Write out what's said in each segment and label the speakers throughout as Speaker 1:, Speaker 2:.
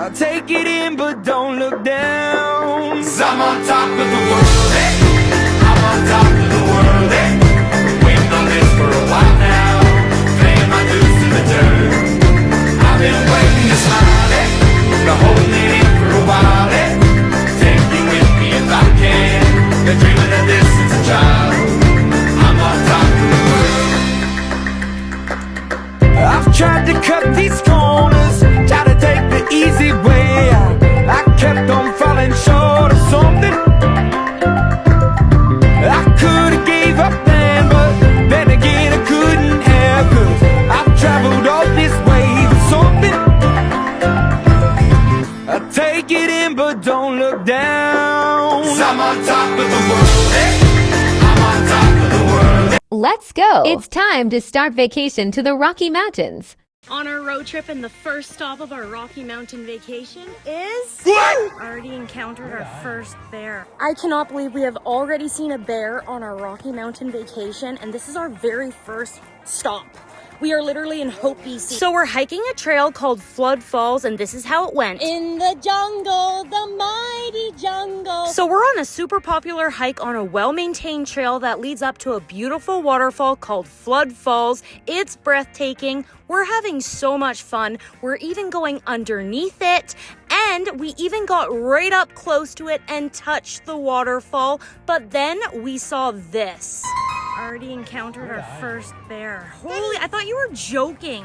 Speaker 1: I take it in, but don't look down. 'Cause I'm on top of the world, hey. I'm on top of the world, hey. Waiting on this for a while now, paying my dues to the dirt. I've been waiting to smile, hey. Been holding it in for a while, hey. Take you with me if I can. Been dreaming of this since a child. I'm on top of the world. I've tried to cut these corners, try to take the easy way out. I kept on falling short of something. I could've gave up then, but then again I couldn't have. 'Cause I've traveled all this way for something. I take it in, but don't look down. 'Cause I'm on top of the world, hey. I'm on top of the world.
Speaker 2: Let's go! It's time to start vacation to the Rocky Mountains.
Speaker 3: On our road trip, and the first stop of our Rocky Mountain vacation is... Already encountered our first bear. I cannot believe we have already seen a bear on our Rocky Mountain vacation, and this is our very first stop. We are literally in Hope, BC. So we're hiking a trail called Flood Falls, and this is how it went. In the jungle, the mighty jungle. So we're on a super popular hike on a well-maintained trail that leads up to a beautiful waterfall called Flood Falls. It's breathtaking. We're having so much fun. We're even going underneath it, and we even got right up close to it and touched the waterfall. But then we saw this. Already encountered our first bear. Holy, I thought you were joking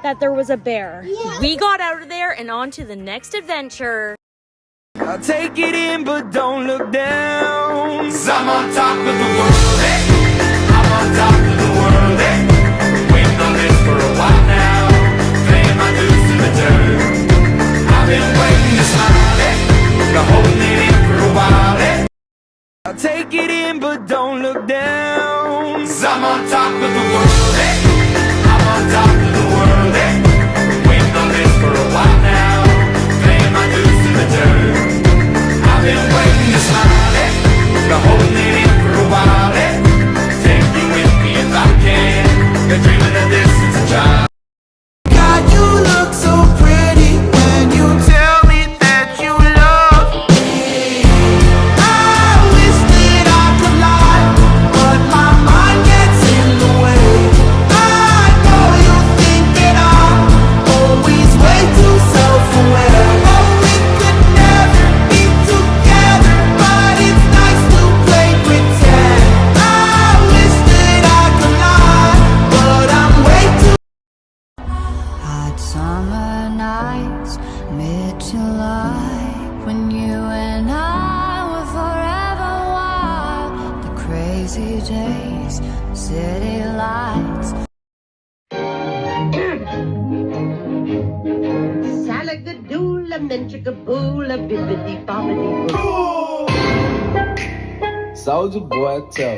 Speaker 3: that there was a bear. Yeah. We got out of there and on to the next adventure.
Speaker 1: I take it in, but don't look down. 'Cause I'm on top of the world, hey. I'm on top of the world, hey. Waiting on this for a while now, paying my dues to the dirt. I've been waiting to smile, hey. Been holding it in for a while, hey. I take it in, but don't look down. 'Cause I'm on top of the world, hey. I'm on top of the world, hey. Waiting on this for a while now, paying my dues to the dirt. I've been waiting to smile, hey. Been holding it in for a while, hey. Take you with me if I can. Been dreaming of this since a child. God, you look so pretty when you tell me that you love me. I wish that I could lie, but my mind gets in the way. I know you think that I'm always way too self-aware. Oh, we could never be together, but it's nice to play pretend. I wish that I could lie, but I'm way too.
Speaker 4: Hot summer nights, mid-July, when you and I were forever wild. The crazy days, city lights.
Speaker 5: Salagadoola, menchikaboola, bibbidi bobbidi boo.
Speaker 1: Soldier Boy, tell.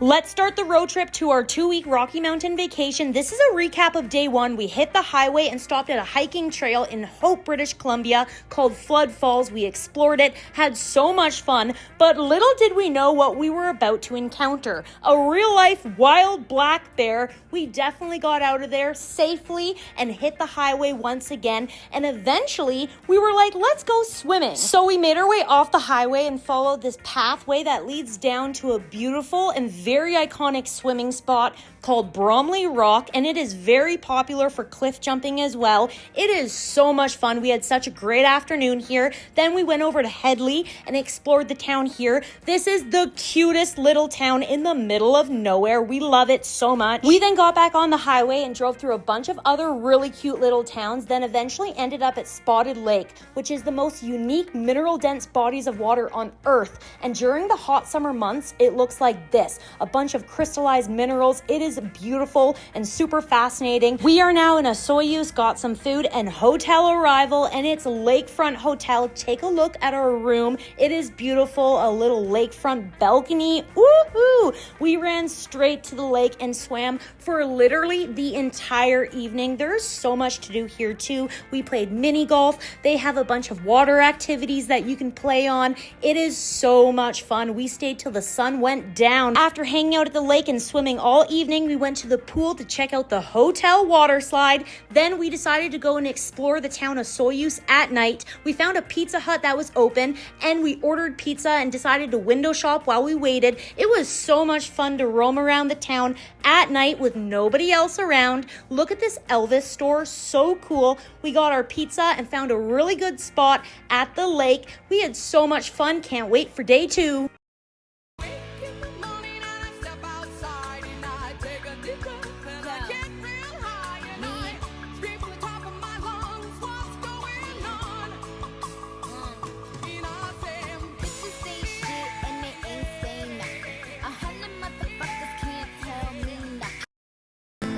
Speaker 3: Let's start the road trip to our 2-week Rocky Mountain vacation. This is a recap of day 1. We hit the highway and stopped at a hiking trail in Hope, British Columbia called Flood Falls. We explored it, had so much fun, but little did we know what we were about to encounter. A real-life wild black bear. We definitely got out of there safely and hit the highway once again, and eventually we were like, let's go swimming. So we made our way off the highway and followed this pathway that leads down to a beautiful and very iconic swimming spot called Bromley Rock, and it is very popular for cliff jumping as well. It is so much fun. We had such a great afternoon here. Then we went over to Headley and explored the town here. This is the cutest little town in the middle of nowhere. We love it so much. We then got back on the highway and drove through a bunch of other really cute little towns, then eventually ended up at Spotted Lake, which is the most unique mineral-dense bodies of water on Earth. And during the hot summer months, it looks like this. A bunch of crystallized minerals. It is beautiful and super fascinating. We are now in a Soyuz, got some food and hotel arrival, and it's Lakefront Hotel. Take a look at our room. It is beautiful, a little lakefront balcony. Woohoo! We ran straight to the lake and swam for literally the entire evening. There's so much to do here too. We played mini golf. They have a bunch of water activities that you can play on. It is so much fun. We stayed till the sun went down. After hanging out at the lake and swimming all evening, we went to the pool to check out the hotel water slide. Then we decided to go and explore the town of Soyuz at night. We found a Pizza Hut that was open and we ordered pizza and decided to window shop while we waited. It was so much fun to roam around the town at night with nobody else around. Look at this Elvis store, so cool. We got our pizza and found a really good spot at the lake. We had so much fun, can't wait for day 2.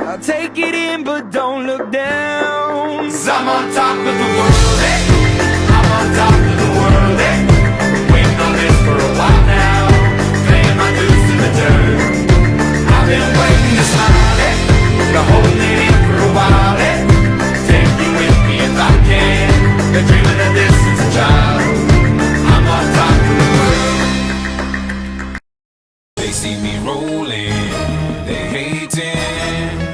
Speaker 1: I'll take it in, but don't look down. 'Cause I'm on top of the world, hey. I'm on top of the world, hey. Waiting on this for a while now. Paying my dues to the dirt. I've been waiting to smile, hey. Been holding it in for a while, hey. Take you with me if I can. Been dreaming of this since a child. I'm on top of the world. They see me rolling, they hating,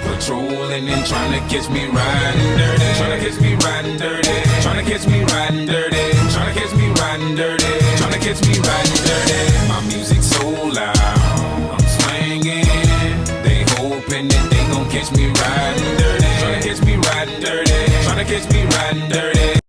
Speaker 1: patrolling and trying to catch me riding dirty, trying to catch me riding dirty, trying to catch me riding dirty, trying to catch me riding dirty, trying to catch me riding dirty. My music's so loud, I'm swinging, they hoping that they gon' catch me riding dirty, trying to catch me riding dirty, trying to catch me riding dirty.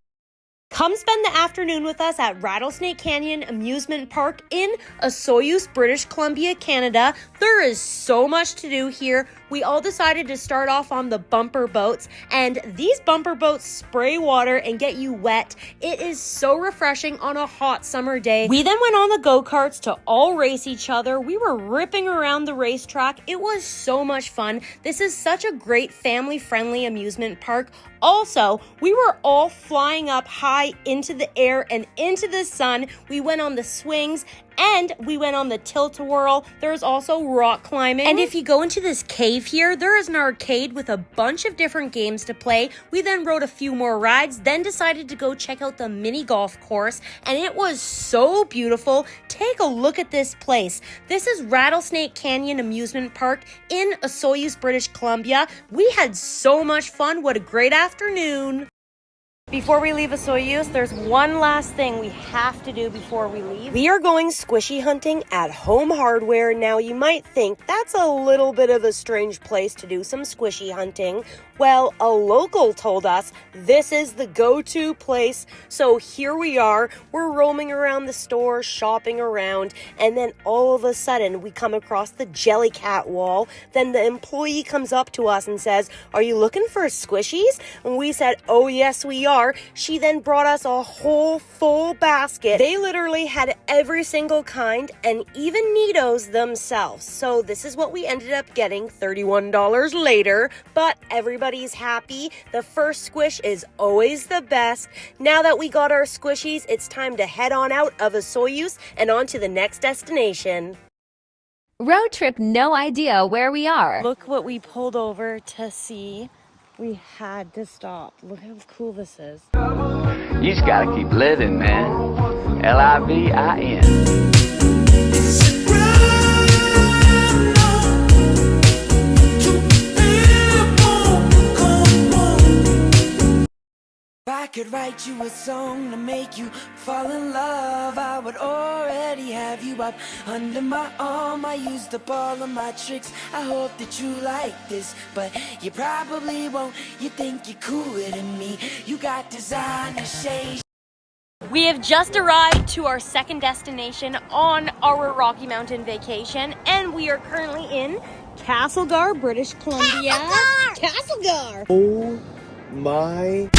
Speaker 3: Come spend the afternoon with us at Rattlesnake Canyon Amusement Park in Osoyoos, British Columbia, Canada. There is so much to do here. We all decided to start off on the bumper boats, and these bumper boats spray water and get you wet. It is so refreshing on a hot summer day. We then went on the go-karts to all race each other. We were ripping around the racetrack. It was so much fun. This is such a great family-friendly amusement park. Also, we were all flying up high into the air and into the sun. We went on the swings and we went on the tilt-a-whirl. There's also rock climbing. And if you go into this cave here, there is an arcade with a bunch of different games to play. We then rode a few more rides, then decided to go check out the mini golf course, and it was so beautiful. Take a look at this place. This is Rattlesnake Canyon Amusement Park in Osoyoos, British Columbia. We had so much fun. What a great afternoon. Before we leave Osoyoos, there's one last thing we have to do before we leave. We are going squishy hunting at Home Hardware. Now, you might think that's a little bit of a strange place to do some squishy hunting. Well, a local told us this is the go-to place. So here we are. We're roaming around the store, shopping around, and then all of a sudden we come across the Jellycat wall. Then the employee comes up to us and says, "Are you looking for squishies?" And we said, "Oh, yes, we are." She then brought us a whole full basket. They literally had every single kind and even Neatos themselves. So this is what we ended up getting $31 later, but everybody's happy. The first squish is always the best. Now that we got our squishies, it's time to head on out of Osoyoos and on to the next destination.
Speaker 2: Road trip, no idea where we are.
Speaker 3: Look what we pulled over to see. We had to stop. Look how cool this is.
Speaker 6: You just gotta keep living, man. Livin.
Speaker 1: If I could write you a song to make you fall in love, I would already have you up under my arm. I used up all of my tricks. I hope that you like this, but you probably won't. You think you're cooler than me. You got designer shades.
Speaker 3: We have just arrived to our second destination on our Rocky Mountain vacation, and we are currently in Castlegar, British Columbia. Castlegar!
Speaker 7: Oh my.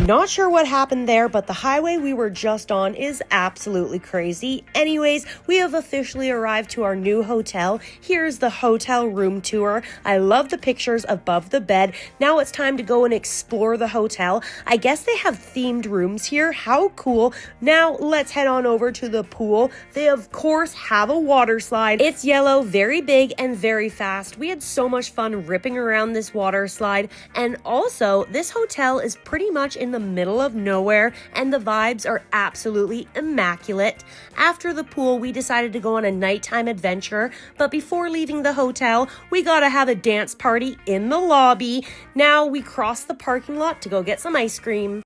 Speaker 3: Not sure what happened there, but the highway we were just on is absolutely crazy. Anyways, we have officially arrived to our new hotel. Here's the hotel room tour. I love the pictures above the bed. Now it's time to go and explore the hotel. I guess they have themed rooms here. How cool. Now let's head on over to the pool. They of course have a water slide. It's yellow, very big and very fast. We had so much fun ripping around this water slide. And also, this hotel is pretty much in the the middle of nowhere, and the vibes are absolutely immaculate. After the pool, we decided to go on a nighttime adventure, but before leaving the hotel, we gotta have a dance party in the lobby. Now we cross the parking lot to go get some ice cream.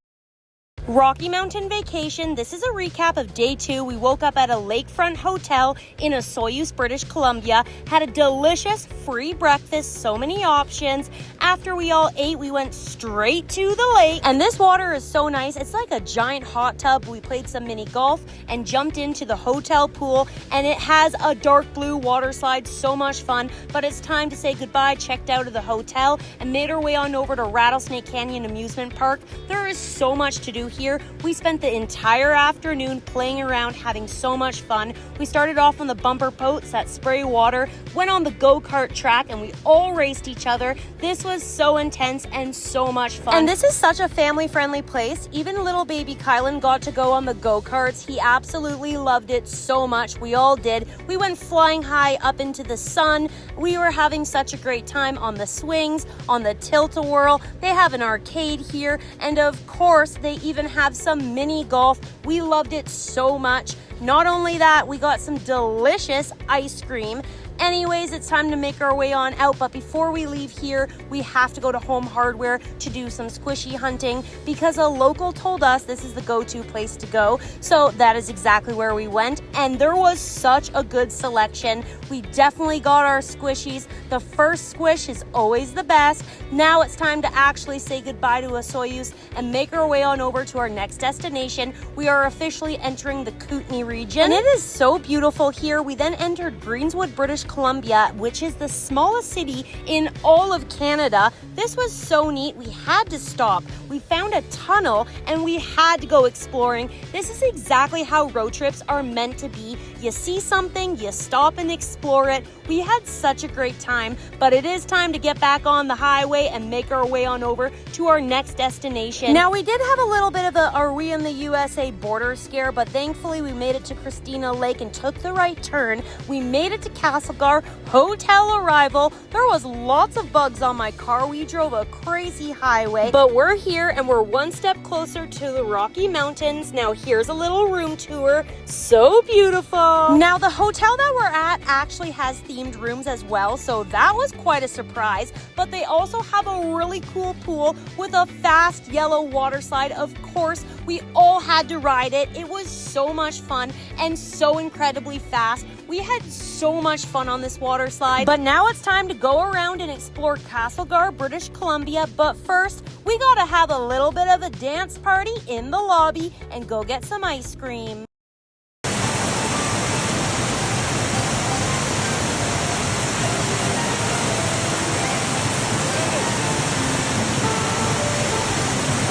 Speaker 3: Rocky Mountain vacation. This is a recap of day 2. We woke up at a lakefront hotel in Osoyoos, British Columbia, had a delicious free breakfast, so many options. After we all ate, we went straight to the lake, and this water is so nice. It's like a giant hot tub. We played some mini golf and jumped into the hotel pool, and it has a dark blue water slide, so much fun. But it's time to say goodbye. Checked out of the hotel and made our way on over to Rattlesnake Canyon Amusement Park. There is so much to do here. We spent the entire afternoon playing around, having so much fun. We started off on the bumper boats that spray water, went on the go-kart track, and we all raced each other. This was so intense and so much fun. And this is such a family-friendly place. Even little baby Kylan got to go on the go-karts. He absolutely loved it so much. We all did. We went flying high up into the sun. We were having such a great time on the swings, on the tilt-a-whirl. They have an arcade here, and of course, they even have some mini golf. We loved it so much. Not only that, we got some delicious ice cream. Anyways, it's time to make our way on out, but before we leave here, we have to go to Home Hardware to do some squishy hunting because a local told us this is the go-to place to go. So that is exactly where we went, and there was such a good selection. We definitely got our squishies. The first squish is always the best. Now it's time to actually say goodbye to Osoyoos and make our way on over to our next destination. We are officially entering the Kootenay region, and it is so beautiful here. We then entered Greenswood, British Columbia, which is the smallest city in all of Canada. This was so neat. We had to stop. We found a tunnel and we had to go exploring. This is exactly how road trips are meant to be. You see something, you stop and explore it. We had such a great time, but it is time to get back on the highway and make our way on over to our next destination. Now, we did have a little bit of a "are we in the USA" border scare, but thankfully we made it to Christina Lake and took the right turn. We made it to Castlegar. Hotel arrival. There was lots of bugs on my car. We drove a crazy highway, but we're here and we're one step closer to the Rocky Mountains. Now here's a little room tour. So beautiful. Now the hotel that we're at actually has themed rooms as well, so that was quite a surprise. But they also have a really cool pool with a fast yellow water slide. Of course, we all had to ride it. It was so much fun and so incredibly fast. We had so much fun on this water slide. But now it's time to go around and explore Castlegar, British Columbia. But first, we gotta have a little bit of a dance party in the lobby and go get some ice cream.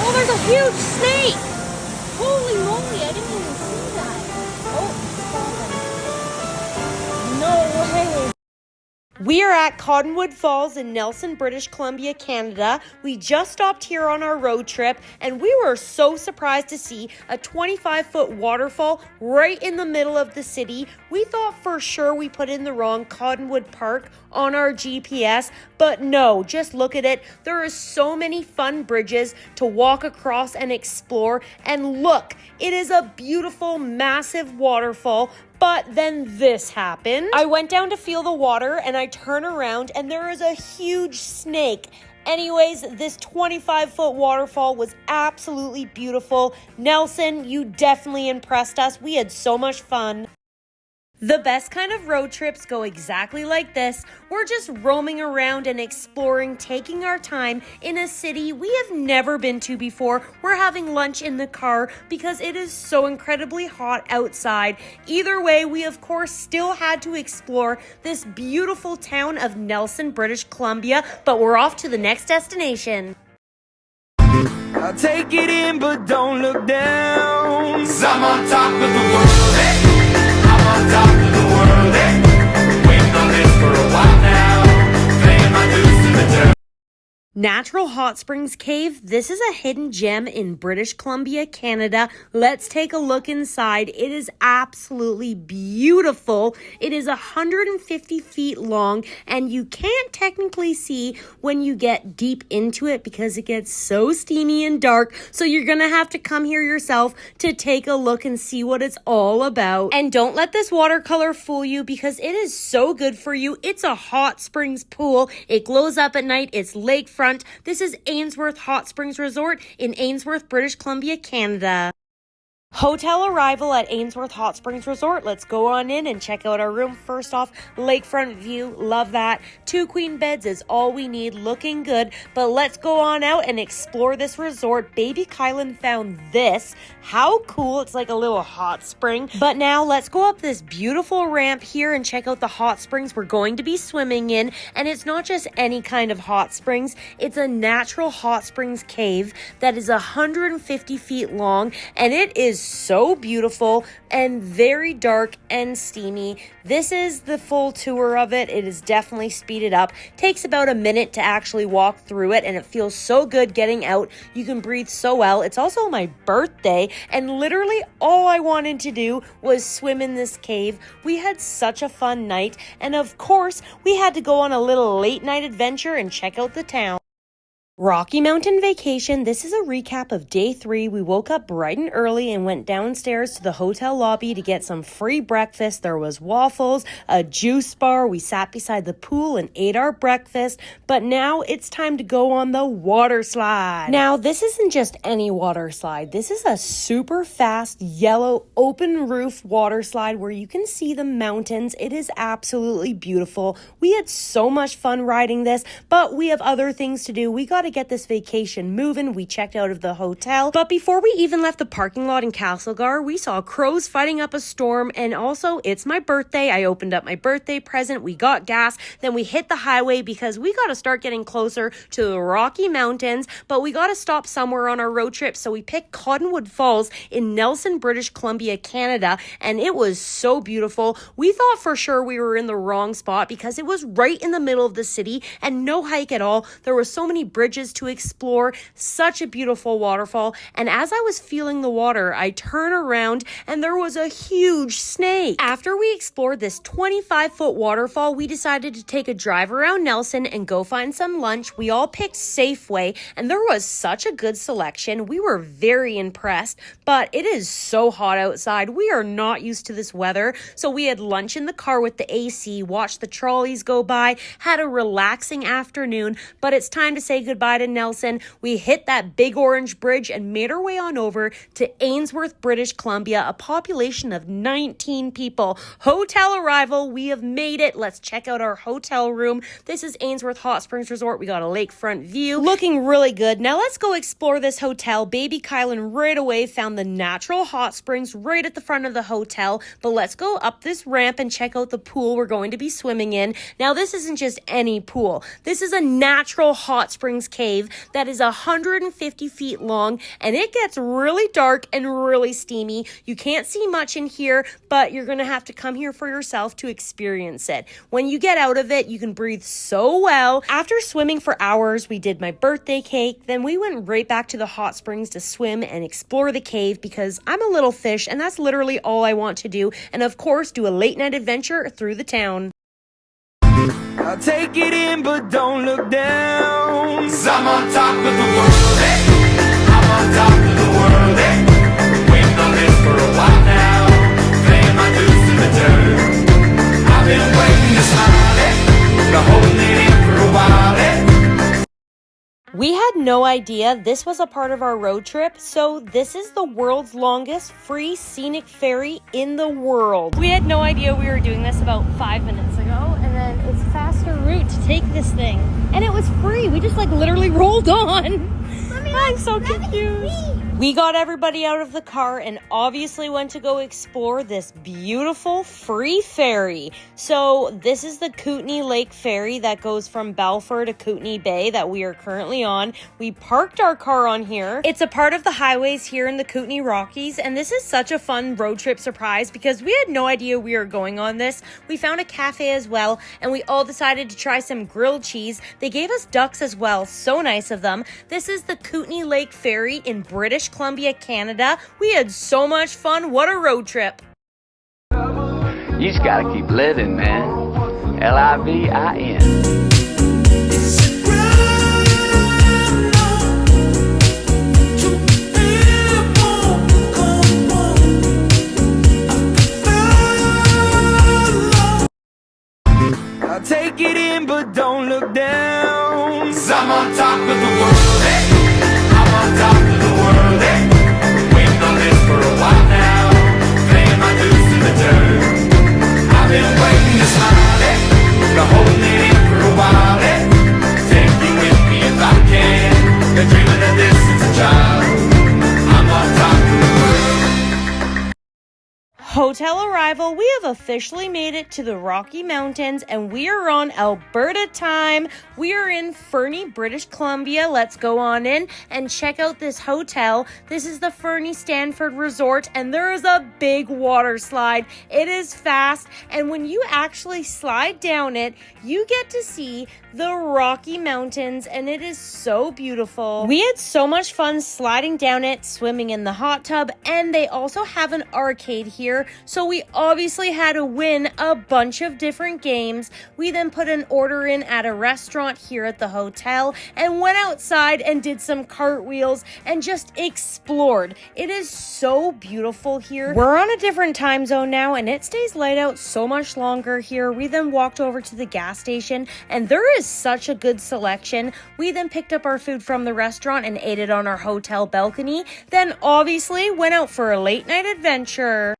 Speaker 3: Oh, there's a huge snake! Holy moly, I didn't even see that. Oh, no way. We are at Cottonwood Falls in Nelson, British Columbia, Canada. We just stopped here on our road trip, and we were so surprised to see a 25-foot waterfall right in the middle of the city. We thought for sure we put in the wrong Cottonwood Park on our GPS, but no, just look at it. There are so many fun bridges to walk across and explore, and look, it is a beautiful, massive waterfall. But then this happened. I went down to feel the water and I turn around and there is a huge snake. Anyways, this 25-foot waterfall was absolutely beautiful. Nelson, you definitely impressed us. We had so much fun. The best kind of road trips go exactly like this. We're just roaming around and exploring, taking our time in a city we have never been to before. We're having lunch in the car because it is so incredibly hot outside. Either way, we of course still had to explore this beautiful town of Nelson, British Columbia, but we're off to the next destination.
Speaker 1: I'll take it in, but don't look down. 'Cause I'm on top of the world, hey. I'm on top of the world, hey. Waiting on this for a while now. Paying my dues to the dirt.
Speaker 3: Natural Hot Springs Cave. This is a hidden gem in British Columbia, Canada. Let's take a look inside. It is absolutely beautiful. It is 150 feet long, and you can't technically see when you get deep into it because it gets so steamy and dark. So you're gonna have to come here yourself to take a look and see what it's all about. And don't let this watercolor fool you because it is so good for you. It's a hot springs pool. It glows up at night. It's lakefront. This is Ainsworth Hot Springs Resort in Ainsworth, British Columbia, Canada. Hotel arrival at Ainsworth Hot Springs Resort. Let's go on in and check out our room. First off, lakefront view. Love that. 2 queen beds is all we need. Looking good. But let's go on out and explore this resort. Baby Kylan found this. How cool. It's like a little hot spring. But now let's go up this beautiful ramp here and check out the hot springs we're going to be swimming in. And it's not just any kind of hot springs. It's a natural hot springs cave that is 150 feet long. And it is so beautiful and very dark and steamy. This is the full tour of it. It is definitely speeded up. Takes about a minute to actually walk through it, and it feels so good getting out. You can breathe so well. It's also my birthday, and literally all I wanted to do was swim in this cave. We had such a fun night, and of course, we had to go on a little late night adventure and check out the town. Rocky Mountain vacation. This is a recap of day 3. We woke up bright and early and went downstairs to the hotel lobby to get some free breakfast. There was waffles, a juice bar. We sat beside the pool and ate our breakfast. But now it's time to go on the water slide. Now, this isn't just any water slide. This is a super fast yellow open roof water slide where you can see the mountains. It is absolutely beautiful. We had so much fun riding this, but we have other things to do. We got to get this vacation moving. We checked out of the hotel, but before we even left the parking lot in Castlegar, we saw crows fighting up a storm, and also it's my birthday. I opened up my birthday present. We got gas, then we hit the highway because we got to start getting closer to the Rocky Mountains, but we got to stop somewhere on our road trip, so we picked Cottonwood Falls in Nelson, British Columbia, Canada, and it was so beautiful. We thought for sure we were in the wrong spot because it was right in the middle of the city and no hike at all. There were so many bridges to explore, such a beautiful waterfall, and as I was feeling the water, I turned around and there was a huge snake. After we explored this 25-foot waterfall, we decided to take a drive around Nelson and go find some lunch. We all picked Safeway, and there was such a good selection. We were very impressed, but it is so hot outside. We are not used to this weather, so we had lunch in the car with the AC, watched the trolleys go by, had a relaxing afternoon, but it's time to say goodbye to Nelson. We hit that big orange bridge and made our way on over to Ainsworth, British Columbia, a population of 19 people. Hotel arrival. We have made it. Let's check out our hotel room. This is Ainsworth Hot Springs Resort. We got a lakefront view. Looking really good. Now let's go explore this hotel. Baby Kylan right away found the natural hot springs right at the front of the hotel, but let's go up this ramp and check out the pool we're going to be swimming in. Now this isn't just any pool. This is a natural hot springs cave that is 150 feet long, and it gets really dark and really steamy. You can't see much in here, but you're going to have to come here for yourself to experience it. When you get out of it, you can breathe so well. After swimming for hours, we did my birthday cake. Then we went right back to the hot springs to swim and explore the cave because I'm a little fish, and that's literally all I want to do. And of course, do a late night adventure through the town.
Speaker 1: I'll take it in, but don't look down. 'Cause I'm on top of the world, hey. I'm on top of the world, hey. Waiting on this for a while now. Paying my dues to the dirt. I've been waiting to smile, hey. Been holding it in for a while, hey.
Speaker 3: We had no idea this was a part of our road trip, so this is the world's longest free scenic ferry in the world. We had no idea we were doing this about 5 minutes ago, and then it's a faster route to take this thing. And it was free. We just literally rolled on. I'm so confused. We got everybody out of the car and obviously went to go explore this beautiful free ferry. So this is the Kootenay Lake Ferry that goes from Balfour to Kootenay Bay that we are currently on. We parked our car on here. It's a part of the highways here in the Kootenay Rockies, and this is such a fun road trip surprise because we had no idea we were going on this. We found a cafe as well, and we all decided to try some grilled cheese. They gave us ducks as well. So nice of them. This is the Kootenay Lake Ferry in British Columbia, Canada. We had so much fun. What a road trip.
Speaker 6: You just gotta keep living, man. Livin.
Speaker 1: I'll take it in, but don't look down. 'Cause I'm on top of the world, hey. I'm on top of the world, hey. Waiting on this for a while now. Paying my dues to the dirt. I've been waiting to smile, hey. Been holding it in for a while, hey. Take you with me if I can. Been dreaming of this since a child. I'm on top of the world.
Speaker 3: Hotel arrival, we have officially made it to the Rocky Mountains and we are on Alberta time. We are in Fernie, British Columbia. Let's go on in and check out this hotel. This is the Fernie Stanford Resort and there is a big water slide. It is fast, and when you actually slide down it, you get to see the Rocky Mountains and it is so beautiful. We had so much fun sliding down it, swimming in the hot tub, and they also have an arcade here. So we obviously had to win a bunch of different games. We then put an order in at a restaurant here at the hotel and went outside and did some cartwheels and just explored. It is so beautiful here. We're on a different time zone now and it stays light out so much longer here. We then walked over to the gas station and there is such a good selection. We then picked up our food from the restaurant and ate it on our hotel balcony. Then obviously went out for a late night adventure.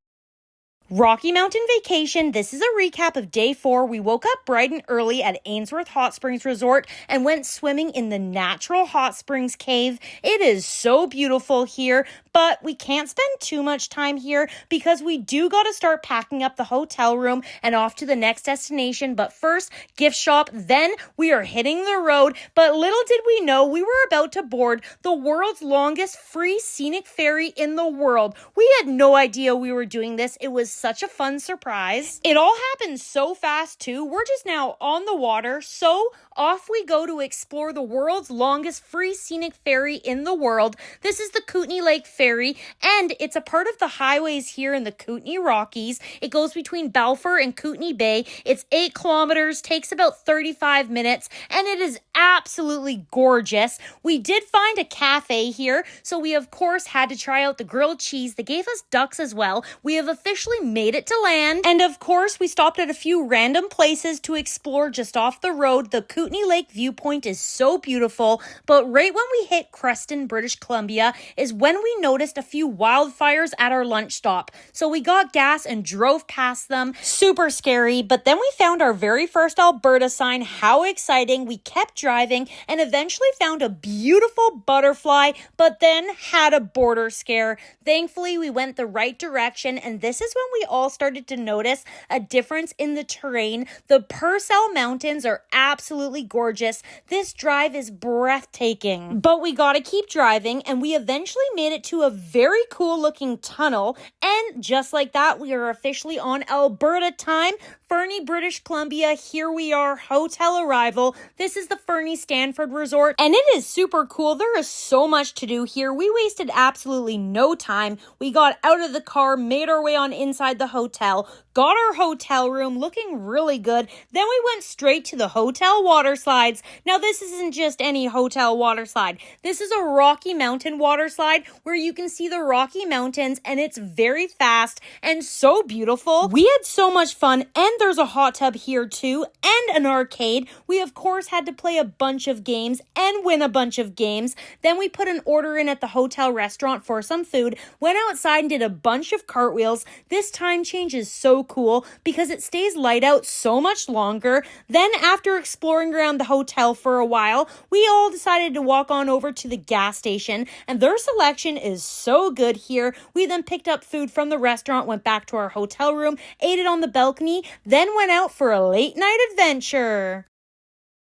Speaker 3: Rocky Mountain vacation. This is a recap of day 4. We woke up bright and early at Ainsworth Hot Springs Resort and went swimming in the natural hot springs cave. It is so beautiful here, but we can't spend too much time here because we do got to start packing up the hotel room and off to the next destination. But first, gift shop, then we are hitting the road. But little did we know we were about to board the world's longest free scenic ferry in the world. We had no idea we were doing this. It was such a fun surprise. It all happened so fast too. We're just now on the water, so off we go to explore the world's longest free scenic ferry in the world. This is the Kootenay Lake Ferry, and it's a part of the highways here in the Kootenay Rockies. It goes between Balfour and Kootenay Bay. It's 8 kilometers, takes about 35 minutes, and it is absolutely gorgeous. We did find a cafe here, so we of course had to try out the grilled cheese. They gave us ducks as well. We have officially made it to land, and of course we stopped at a few random places to explore just off the road. The Kootenay Lake viewpoint is so beautiful, but right when we hit Creston, British Columbia is when we noticed a few wildfires at our lunch stop. So we got gas and drove past them. Super scary, but then we found our very first Alberta sign. How exciting. We kept driving and eventually found a beautiful butterfly, but then had a border scare. Thankfully, we went the right direction, and this is when we all started to notice a difference in the terrain. The Purcell Mountains are absolutely gorgeous. This drive is breathtaking, but we gotta keep driving, and we eventually made it to a very cool looking tunnel, and just like that, we are officially on Alberta time. Fernie, British Columbia, here we are, hotel arrival. This is the Fernie Stanford Resort, and it is super cool. There is so much to do here. We wasted absolutely no time. We got out of the car, made our way on inside the hotel, got our hotel room looking really good. Then we went straight to the hotel water slides. Now, this isn't just any hotel water slide. This is a Rocky Mountain water slide where you can see the Rocky Mountains, and it's very fast and so beautiful. We had so much fun, and there's a hot tub here too, and an arcade. We of course had to play a bunch of games and win a bunch of games. Then we put an order in at the hotel restaurant for some food, went outside and did a bunch of cartwheels. This time change is so cool because it stays light out so much longer. Then after exploring around the hotel for a while, we all decided to walk on over to the gas station, and their selection is so good here. We then picked up food from the restaurant, went back to our hotel room, ate it on the balcony, then went out for a late night adventure.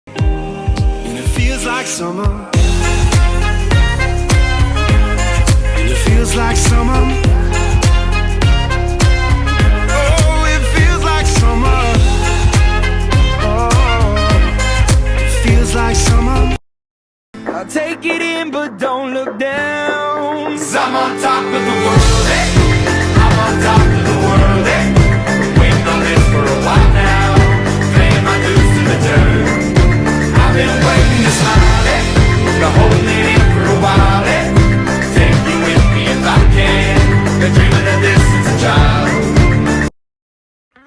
Speaker 1: And it feels like summer. And it feels like summer. Oh, it feels like summer. Oh, it feels like summer. I'll take it in, but don't look down. 'Cause I'm on top of the world, hey. I'm on top of the world, hey. Waiting on this for a while now. Paying my dues to the dirt. I've been waiting to smile, hey. Been holding it in for a while, hey. Take you with me if I can. Been dreaming of this since a child.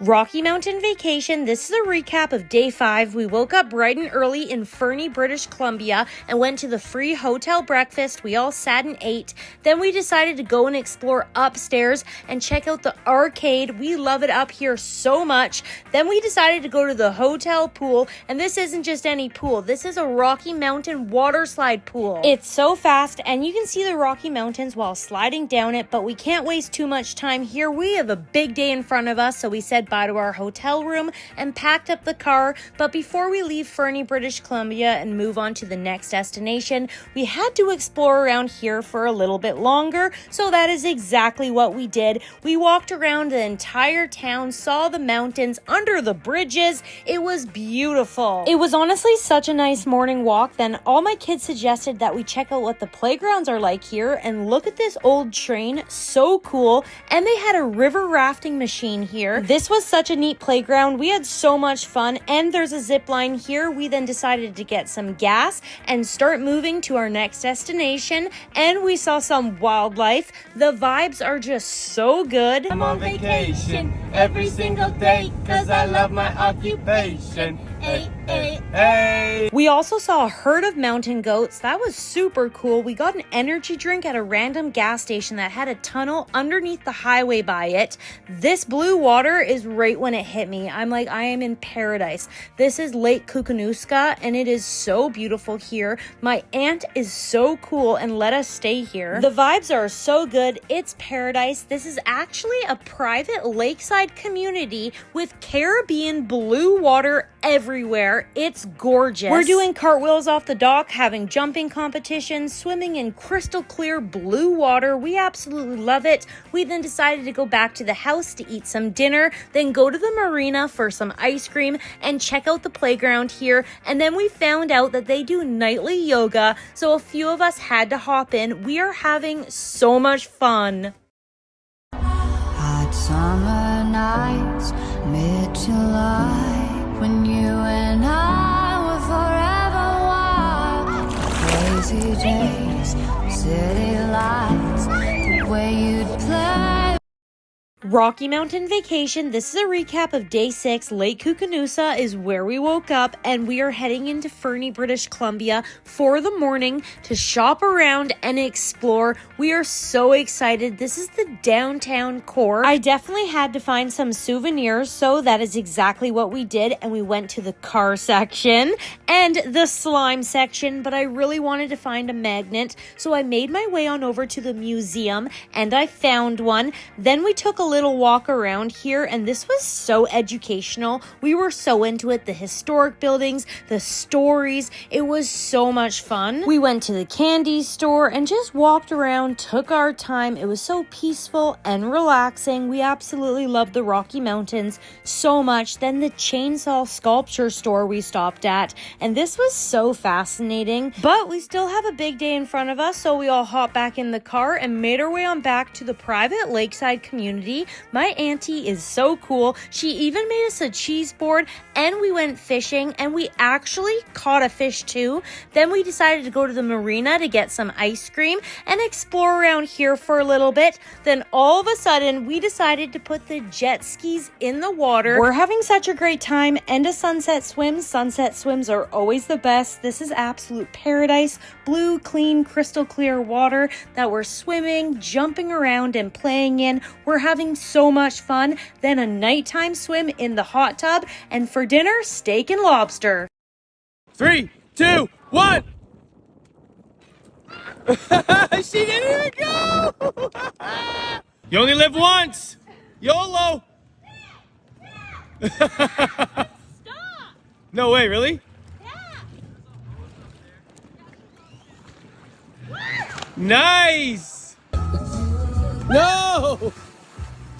Speaker 3: Rocky Mountain Vacation. This is a recap of day 5. We woke up bright and early in Fernie, British Columbia, and went to the free hotel breakfast. We all sat and ate. Then we decided to go and explore upstairs and check out the arcade. We love it up here so much. Then we decided to go to the hotel pool, and this isn't just any pool. This is a Rocky Mountain water slide pool. It's so fast, and you can see the Rocky Mountains while sliding down it, but we can't waste too much time here. We have a big day in front of us, so we said bye to our hotel room and packed up the car. But before we leave Fernie, British Columbia and move on to the next destination, we had to explore around here for a little bit longer, so that is exactly what we did. We walked around the entire town, saw the mountains, under the bridges. It was beautiful. It was honestly such a nice morning walk. Then all my kids suggested that we check out what the playgrounds are like here, and look at this old train, so cool. And they had a river rafting machine here. This was such a neat playground. We had so much fun, and there's a zip line here. We then decided to get some gas and start moving to our next destination, and we saw some wildlife. The vibes are just so good.
Speaker 8: I'm on vacation every single day, 'cause I love my occupation. Hey, hey, hey.
Speaker 3: We also saw a herd of mountain goats. That was super cool. We got an energy drink at a random gas station that had a tunnel underneath the highway by it. This blue water is right when it hit me. I'm like, I am in paradise. This is Lake Koocanuska, and it is so beautiful here. My aunt is so cool and let us stay here. The vibes are so good. It's paradise. This is actually a private lakeside community with Caribbean blue water everywhere. It's gorgeous. We're doing cartwheels off the dock, having jumping competitions, swimming in crystal clear blue water. We absolutely love it. We then decided to go back to the house to eat some dinner, then go to the marina for some ice cream and check out the playground here. And then we found out that they do nightly yoga, so a few of us had to hop in. We are having so much fun.
Speaker 4: Hot summer nights, mid-July, when you and I were forever wild. Crazy days, city lights, the way you'd play.
Speaker 3: Rocky Mountain Vacation. This is a recap of day 6. Lake Koocanusa is where we woke up, and we are heading into Fernie, British Columbia for the morning to shop around and explore. We are so excited. This is the downtown core. I definitely had to find some souvenirs, so that is exactly what we did, and we went to the car section and the slime section, but I really wanted to find a magnet, so I made my way on over to the museum, and I found one. Then we took a little walk around here, and this was so educational. We were so into it. The historic buildings, the stories, it was so much fun. We went to the candy store and just walked around, took our time. It was so peaceful and relaxing. We absolutely loved the Rocky Mountains so much. Then the chainsaw sculpture store we stopped at, and this was so fascinating. But we still have a big day in front of us, so we all hopped back in the car and made our way on back to the private lakeside community community. My auntie is so cool. She even made us a cheese board, and we went fishing, and we actually caught a fish too. Then we decided to go to the marina to get some ice cream and explore around here for a little bit. Then all of a sudden, we decided to put the jet skis in the water. We're having such a great time, and a sunset swim. Sunset swims are always the best. This is absolute paradise. Blue, clean, crystal clear water that we're swimming, jumping around, and playing in. We're having so much fun. Then a nighttime swim in the hot tub, and for dinner, steak and lobster.
Speaker 8: 3, 2, 1. She didn't even go. You only live once. YOLO. Stop. No way, really? Nice! No!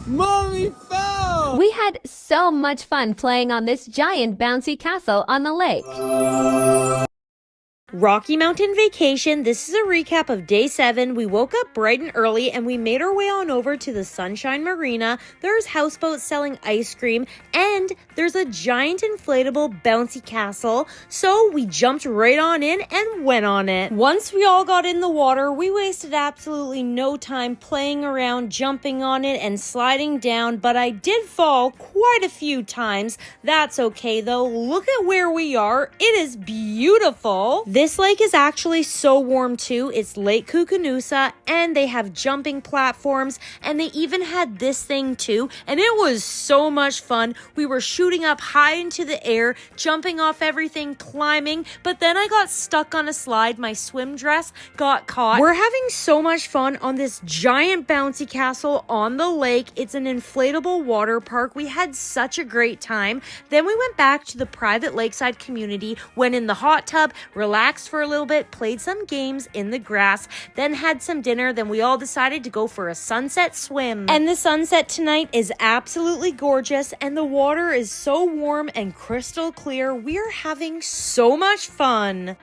Speaker 8: Mommy fell!
Speaker 2: We had so much fun playing on this giant bouncy castle on the lake.
Speaker 3: Rocky Mountain vacation. This is a recap of day 7. We woke up bright and early and we made our way on over to the Sunshine Marina. There's houseboats selling ice cream and there's a giant inflatable bouncy castle. So we jumped right on in and went on it. Once we all got in the water, we wasted absolutely no time playing around, jumping on it and sliding down, but I did fall quite a few times. That's okay though. Look at where we are. It is beautiful. This lake is actually so warm too. It's Lake Koocanusa, and they have jumping platforms, and they even had this thing too, and it was so much fun. We were shooting up high into the air, jumping off everything, climbing, but then I got stuck on a slide. My swim dress got caught. We're having so much fun on this giant bouncy castle on the lake. It's an inflatable water park. We had such a great time. Then we went back to the private lakeside community, went in the hot tub, relaxed for a little bit, played some games in the grass, then had some dinner. Then we all decided to go for a sunset swim. And the sunset tonight is absolutely gorgeous, and the water is so warm and crystal clear. We're having so much fun.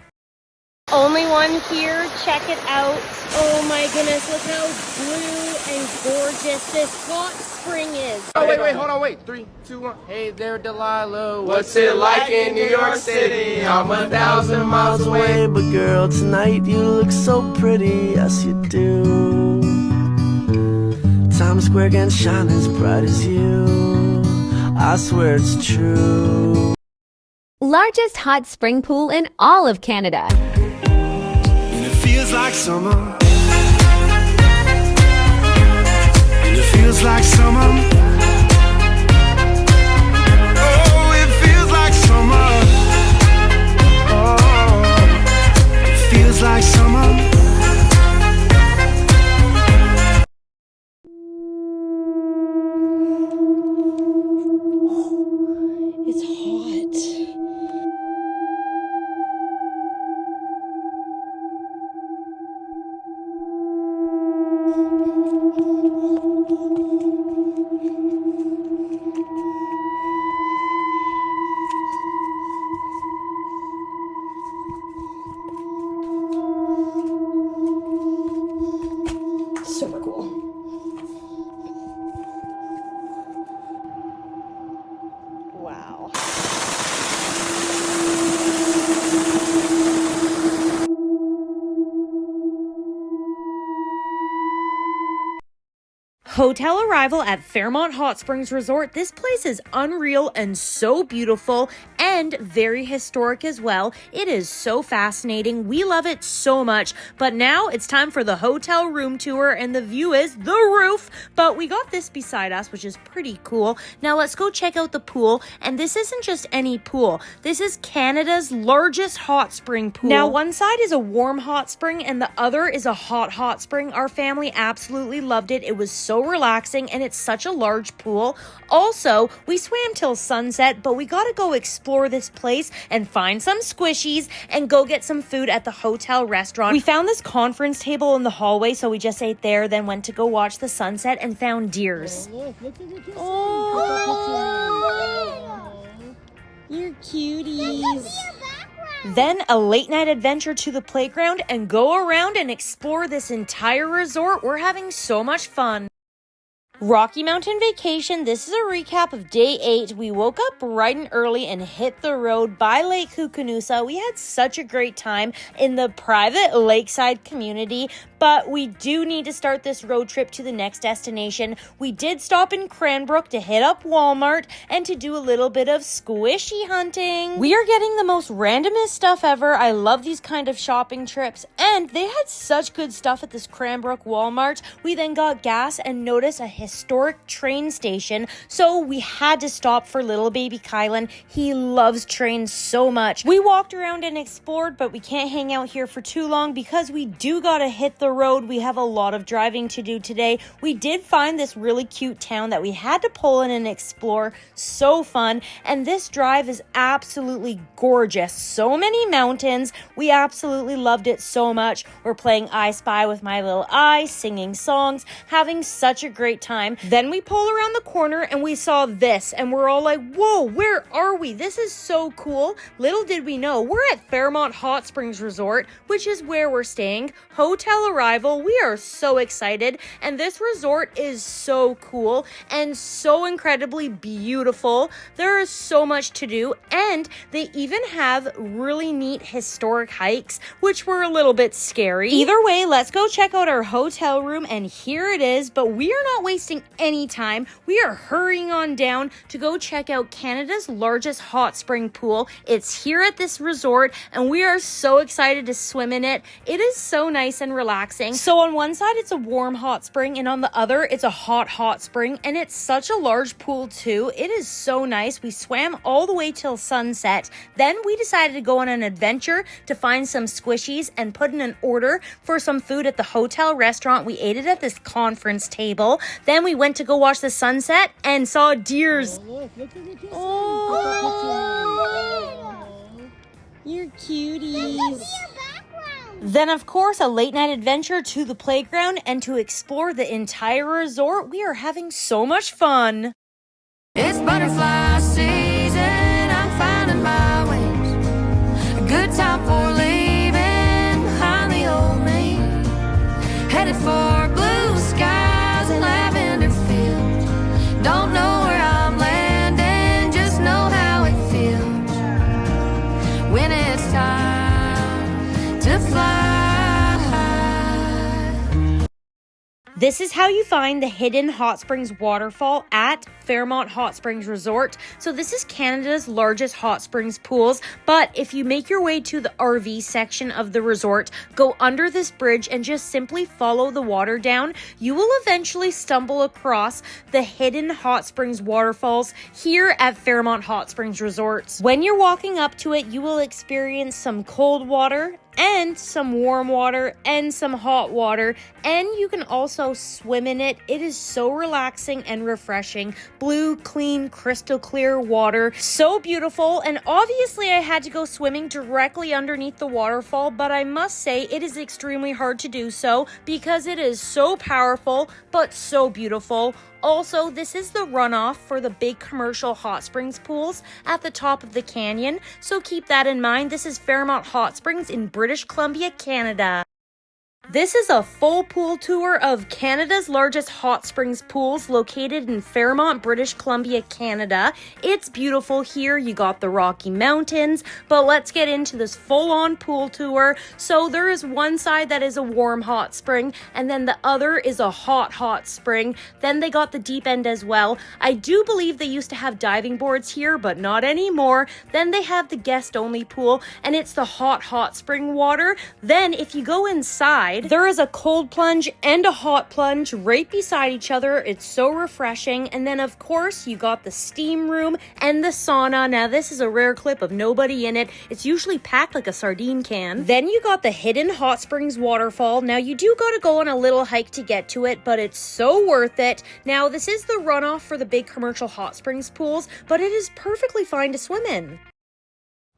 Speaker 3: Only one here. Check it out. Oh my goodness, look how blue and gorgeous this hot spring is.
Speaker 8: Oh, wait, hold on, wait. 3, 2, 1. Hey there, Delilah. What's it like in New York City? I'm 1,000 miles away.
Speaker 9: But girl, tonight you look so pretty, yes you do. Times Square can shine as bright as you, I swear it's true.
Speaker 2: Largest hot spring pool in all of Canada.
Speaker 9: And it feels like summer. And it feels like summer. Oh, it feels like summer. Oh, it feels like summer.
Speaker 3: It's hot. Super cool. Wow. Hotel arrival at Fairmont Hot Springs Resort. This place is unreal and so beautiful and very historic as well. It is so fascinating. We love it so much. But now it's time for the hotel room tour, and the view is the roof. But we got this beside us, which is pretty cool. Now let's go check out the pool. And this isn't just any pool. This is Canada's largest hot spring pool. Now one side is a warm hot spring and the other is a hot spring. Our family absolutely loved it. It was so relaxing, and it's such a large pool. Also, we swam till sunset, but we gotta go explore this place and find some squishies and go get some food at the hotel restaurant. We found this conference table in the hallway, so we just ate there, then went to go watch the sunset and found deers. Oh, you're cuties. Then a late night adventure to the playground and go around and explore this entire resort. We're having so much fun. Rocky Mountain Vacation, this is a recap of day 8. We woke up bright and early and hit the road by Lake Koocanusa. We had such a great time in the private lakeside community, but we do need to start this road trip to the next destination. We did stop in Cranbrook to hit up Walmart and to do a little bit of squishy hunting. We are getting the most randomest stuff ever. I love these kind of shopping trips, and they had such good stuff at this Cranbrook Walmart. We then got gas and noticed a historic train station, so we had to stop for little baby Kylan. He loves trains so much. We walked around and explored, but we can't hang out here for too long because we do gotta hit the road. We have a lot of driving to do today. We did find this really cute town that we had to pull in and explore. So fun, and this drive is absolutely gorgeous. So many mountains. We absolutely loved it so much. We're playing I Spy with my little eye, singing songs, having such a great time. Then we pull around the corner and we saw this, and we're all like, whoa, where are we? This is so cool. Little did we know, we're at Fairmont Hot Springs Resort, which is where we're staying. Hotel arrival. We are so excited, and this resort is so cool and so incredibly beautiful. There is so much to do, and they even have really neat historic hikes, which were a little bit scary. Either way, let's go check out our hotel room, and here it is, but we are not wasting any time. We are hurrying on down to go check out Canada's largest hot spring pool. It's here at this resort, and we are so excited to swim in it. It is so nice and relaxing. So on one side, it's a warm hot spring, and on the other, it's a hot spring, and it's such a large pool too. It is so nice. We swam all the way till sunset. Then we decided to go on an adventure to find some squishies and put in an order for some food at the hotel restaurant. We ate it at this conference table. Then we went to go watch the sunset and saw deers.
Speaker 10: Look at the kisses.
Speaker 3: You're cuties. Then, of course, a late night adventure to the playground and to explore the entire resort. We are having so much fun.
Speaker 4: It's butterfly season, I'm finding my wings. A good time for leaving behind the old me. Headed for blue skies and lavender fields. Don't know where I'm landing, just know how it feels when it's time to fly.
Speaker 3: This is how you find the hidden hot springs waterfall at Fairmont Hot Springs Resort. So this is Canada's largest hot springs pools, but if you make your way to the RV section of the resort, go under this bridge and just simply follow the water down, you will eventually stumble across the hidden hot springs waterfalls here at Fairmont Hot Springs Resorts. When you're walking up to it, you will experience some cold water and some warm water and some hot water, and you can also swim in it. It is so relaxing and refreshing. Blue, clean, crystal clear water. So beautiful, and obviously I had to go swimming directly underneath the waterfall, but I must say it is extremely hard to do so because it is so powerful but so beautiful. Also, this is the runoff for the big commercial hot springs pools at the top of the canyon, so keep that in mind. This is Fairmont Hot Springs in British Columbia, Canada. This is a full pool tour of Canada's largest hot springs pools located in Fairmont, British Columbia, Canada. It's beautiful here. You got the Rocky Mountains, but let's get into this full-on pool tour. So there is one side that is a warm hot spring, and then the other is a hot spring. Then they got the deep end as well. I do believe they used to have diving boards here, but not anymore. Then they have the guest-only pool, and it's the hot spring water. Then if you go inside, there is a cold plunge and a hot plunge right beside each other. It's so refreshing. And then, of course, you got the steam room and the sauna. Now, this is a rare clip of nobody in it. It's usually packed like a sardine can. Then you got the hidden hot springs waterfall. Now, you do got to go on a little hike to get to it, but it's so worth it. Now, this is the runoff for the big commercial hot springs pools, but it is perfectly fine to swim in.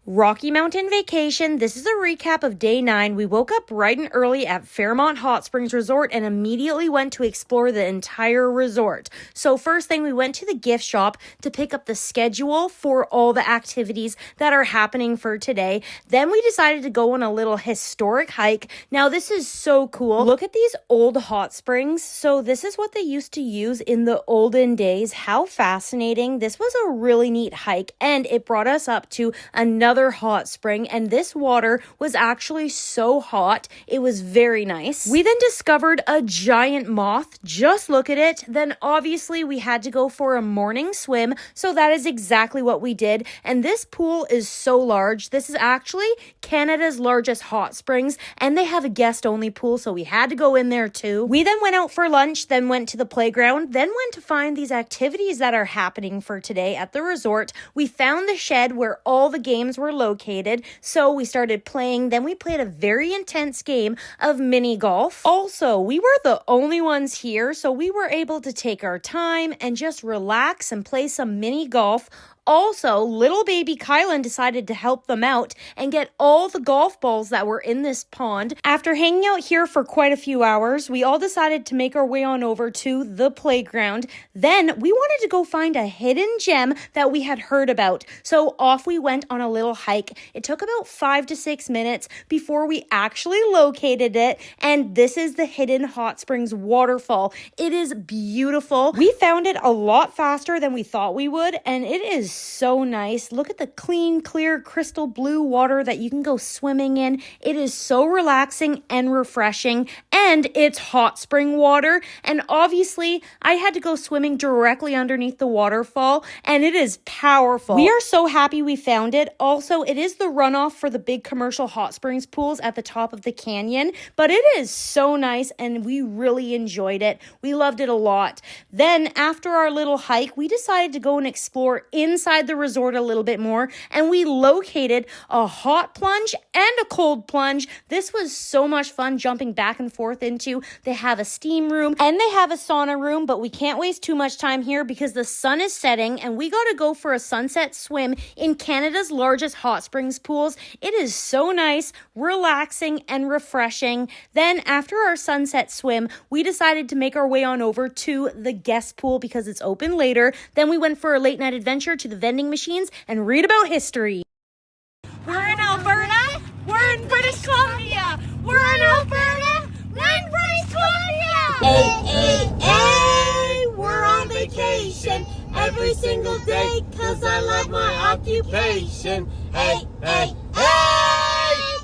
Speaker 3: Rocky Mountain vacation. This is a recap of day 9. We woke up bright and early at Fairmont Hot Springs Resort and immediately went to explore the entire resort. So first thing, we went to the gift shop to pick up the schedule for all the activities that are happening for today. Then we decided to go on a little historic hike. Now this is so cool. Look at these old hot springs. So this is what they used to use in the olden days. How fascinating. This was a really neat hike and it brought us up to another hot spring, and this water was actually so hot it was very nice. We then discovered a giant moth. Just look at it. Then obviously we had to go for a morning swim, so that is exactly what we did. And this pool is so large. This is actually Canada's largest hot springs, and they have a guest only pool, so we had to go in there too. We then went out for lunch, then went to the playground, then went to find these activities that are happening for today at the resort. We found the shed where all the games were located, so we started playing. Then we played a very intense game of mini golf. Also, we were the only ones here, so we were able to take our time and just relax and play some mini golf. Also, little baby Kylan decided to help them out and get all the golf balls that were in this pond. After hanging out here for quite a few hours, we all decided to make our way on over to the playground. Then we wanted to go find a hidden gem that we had heard about. So off we went on a little hike. It took about 5 to 6 minutes before we actually located it. And this is the Hidden Hot Springs waterfall. It is beautiful. We found it a lot faster than we thought we would, and it is so nice. Look at the clean, clear, crystal blue water that you can go swimming in. It is so relaxing and refreshing, and it's hot spring water. And obviously, I had to go swimming directly underneath the waterfall, and it is powerful. We are so happy we found it. Also, it is the runoff for the big commercial hot springs pools at the top of the canyon, but it is so nice, and we really enjoyed it. We loved it a lot. Then, after our little hike, we decided to go and explore inside the resort a little bit more, and we located a hot plunge and a cold plunge. This was so much fun jumping back and forth into. They have a steam room and they have a sauna room, but we can't waste too much time here because the sun is setting and we got to go for a sunset swim in Canada's largest hot springs pools. It is so nice, relaxing, and refreshing. Then after our sunset swim, we decided to make our way on over to the guest pool because it's open later. Then we went for a late night adventure to the vending machines and read about history.
Speaker 10: We're in Alberta. We're in British Columbia. We're in Alberta. We're in British Columbia. Hey, we're on vacation every single day because I love my occupation. Hey,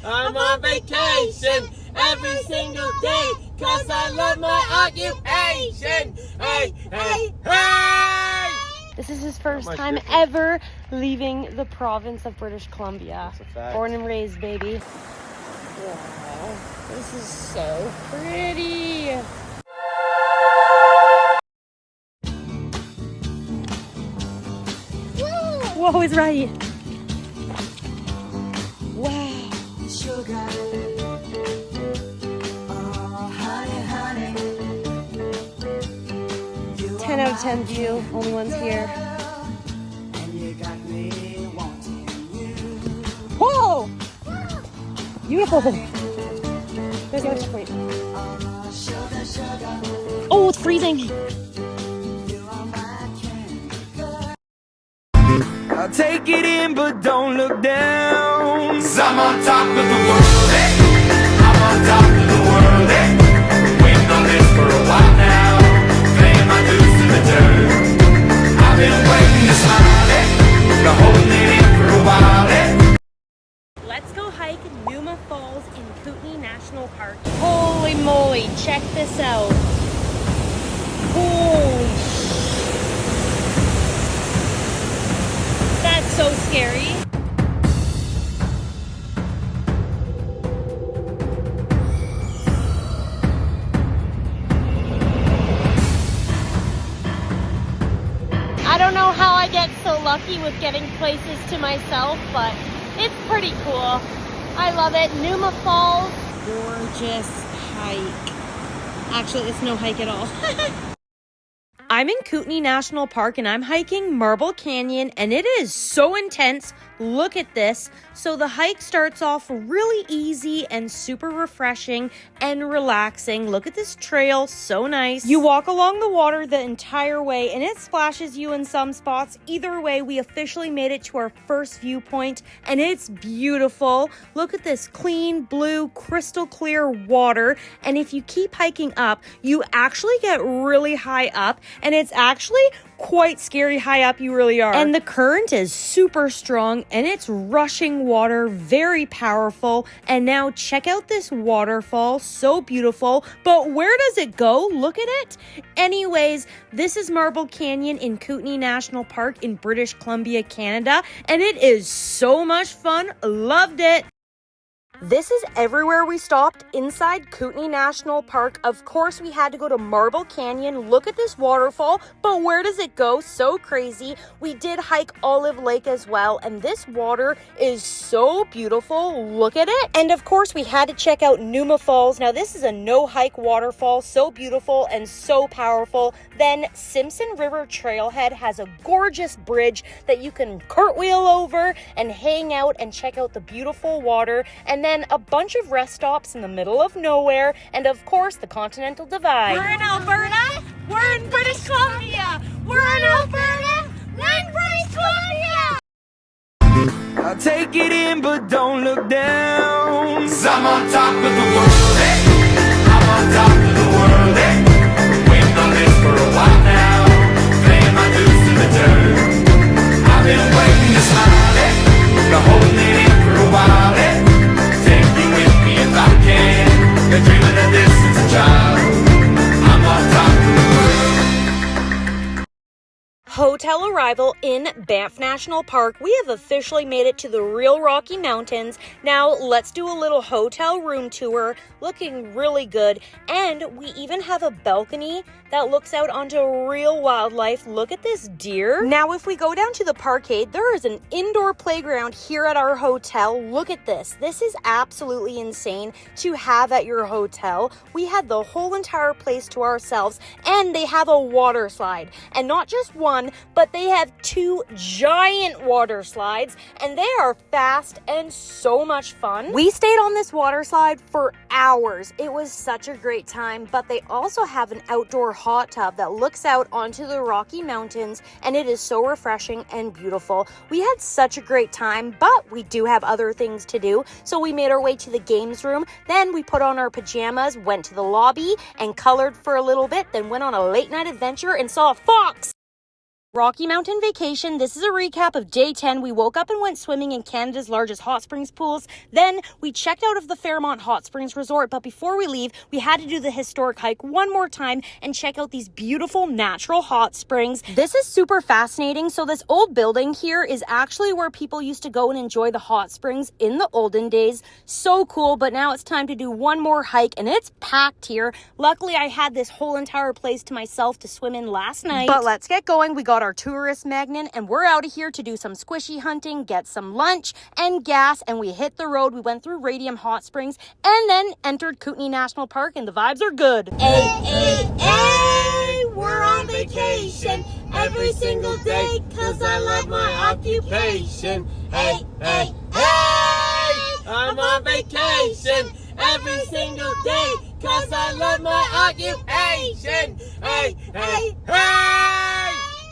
Speaker 10: I'm on vacation every single day because I love my occupation. Hey.
Speaker 3: This is his first time ever leaving the province of British Columbia. Born and raised, baby. Wow, this is so pretty. Whoa, he's right. Wow. 10 out of 10 view, only ones here. Whoa! Beautiful. There's the other point. Oh, it's freezing.
Speaker 1: I'll take it in, but don't look down. 'Cause I'm on top of the world, hey. I'm on top of the world, hey. Waiting on this for a while now. Paying my dues to the dirt. I've been waiting to smile, hey. Been holding it in for a while, hey.
Speaker 3: Let's go hike Numa Falls in Kootenay National Park. Holy moly, check this out. Holy that's so scary. I don't know how I get so lucky with getting places to myself, but it's pretty cool. I love it. Numa Falls, gorgeous hike. Actually, it's no hike at all. I'm in Kootenay National Park and I'm hiking Marble Canyon and it is so intense. Look at this. So the hike starts off really easy and super refreshing and relaxing. Look at this trail, so nice. You walk along the water the entire way and it splashes you in some spots. Either way, we officially made it to our first viewpoint and it's beautiful. Look at this clean, blue, crystal clear water. And if you keep hiking up, you actually get really high up, and it's actually quite scary high up. You really are. And the current is super strong and it's rushing water, very powerful. And now check out this waterfall, so beautiful. But where does it go? Look at it. Anyways, this is Marble Canyon in Kootenay National Park in British Columbia, Canada, and it is so much fun. Loved it. This is everywhere we stopped inside Kootenay National Park. Of course, we had to go to Marble Canyon. Look at this waterfall, but where does it go? So crazy. We did hike Olive Lake as well, and this water is so beautiful. Look at it. And of course, we had to check out Numa Falls. Now, this is a no-hike waterfall, so beautiful and so powerful. Then Simpson River Trailhead has a gorgeous bridge that you can cartwheel over and hang out and check out the beautiful water. And then a bunch of rest stops in the middle of nowhere, and of course the Continental Divide.
Speaker 10: We're in Alberta. We're in British Columbia. We're in Alberta. We're in British Columbia.
Speaker 1: I'll take it in, but don't look down. 'Cause I'm on top of the world, eh? I'm on top of the world, eh? Waiting on this for a while now. Paying my dues to the dirt. I've been waiting to smile, eh? Been holding it in for a while, eh? Take you with me if I can. Been dreaming of this since a child. I'm on top of the world.
Speaker 3: Hotel arrival in Banff National Park. We have officially made it to the real Rocky Mountains. Now let's do a little hotel room tour. Looking really good. And we even have a balcony that looks out onto real wildlife. Look at this deer. Now if we go down to the parkade, there is an indoor playground here at our hotel. Look at this. This is absolutely insane to have at your hotel. We had the whole entire place to ourselves, and they have a water slide. And not just one, but they have two giant water slides, and they are fast and so much fun. We stayed on this water slide for hours. It was such a great time, but they also have an outdoor hot tub that looks out onto the Rocky Mountains, and it is so refreshing and beautiful. We had such a great time, but we do have other things to do, so we made our way to the games room. Then we put on our pajamas, went to the lobby, and colored for a little bit, then went on a late night adventure and saw a fox. Rocky Mountain vacation. This is a recap of day 10. We woke up and went swimming in Canada's largest hot springs pools. Then we checked out of the Fairmont Hot Springs Resort. But before we leave, we had to do the historic hike one more time and check out these beautiful natural hot springs. This is super fascinating. So this old building here is actually where people used to go and enjoy the hot springs in the olden days. So cool. But now it's time to do one more hike, and it's packed here. Luckily, I had this whole entire place to myself to swim in last night. But let's get going. We got our tourist magnet, and we're out of here to do some squishy hunting, get some lunch and gas, and we hit the road. We went through Radium Hot Springs and then entered Kootenay National Park, and the vibes are good.
Speaker 10: Hey, we're on vacation every single day, 'cause I love my occupation. Hey, I'm on vacation every single day, 'cause I love my occupation. Hey.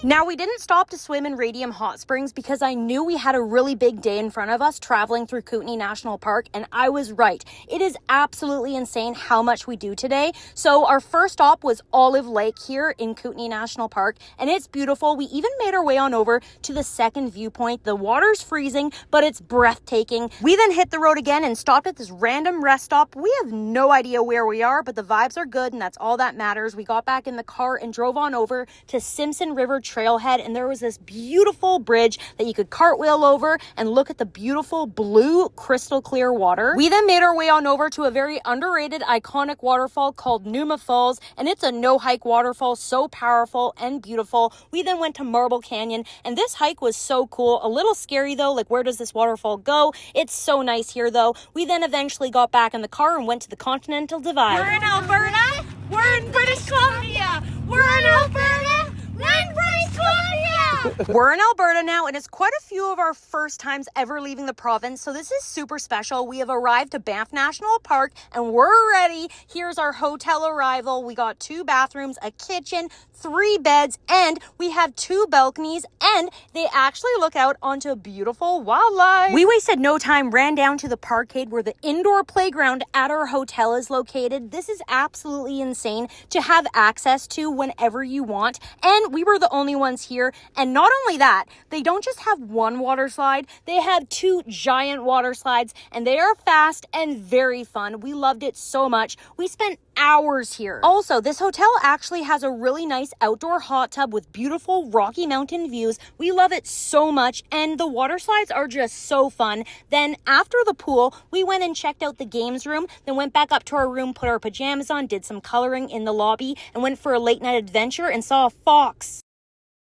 Speaker 3: Now, we didn't stop to swim in Radium Hot Springs because I knew we had a really big day in front of us traveling through Kootenay National Park, and I was right. It is absolutely insane how much we do today. So our first stop was Olive Lake here in Kootenay National Park, and it's beautiful. We even made our way on over to the second viewpoint. The water's freezing, but it's breathtaking. We then hit the road again and stopped at this random rest stop. We have no idea where we are, but the vibes are good, and that's all that matters. We got back in the car and drove on over to Simpson River Trailhead, and there was this beautiful bridge that you could cartwheel over and look at the beautiful blue crystal clear water. We then made our way on over to a very underrated iconic waterfall called Numa Falls, and it's a no-hike waterfall, so powerful and beautiful. We then went to Marble Canyon, and this hike was so cool. A little scary though, like where does this waterfall go? It's so nice here though. We then eventually got back in the car and went to the Continental Divide.
Speaker 10: We're in Alberta. We're in British Columbia. We're in Alberta. We're in British Columbia.
Speaker 3: We're in Alberta now, and it's quite a few of our first times ever leaving the province, so this is super special. We have arrived to Banff National Park, and we're ready. Here's our hotel arrival. We got 2 bathrooms, a kitchen, 3 beds, and we have 2 balconies, and they actually look out onto beautiful wildlife. We wasted no time, ran down to the parkade where the indoor playground at our hotel is located. This is absolutely insane to have access to whenever you want, and we were the only ones here. And not only that, they don't just have one water slide, they have 2 giant water slides, and they are fast and very fun. We loved it so much. We spent hours here. Also, this hotel actually has a really nice outdoor hot tub with beautiful Rocky Mountain views. We love it so much, and the water slides are just so fun. Then after the pool, we went and checked out the games room, then went back up to our room, put our pajamas on, did some coloring in the lobby, and went for a late night adventure and saw a fox.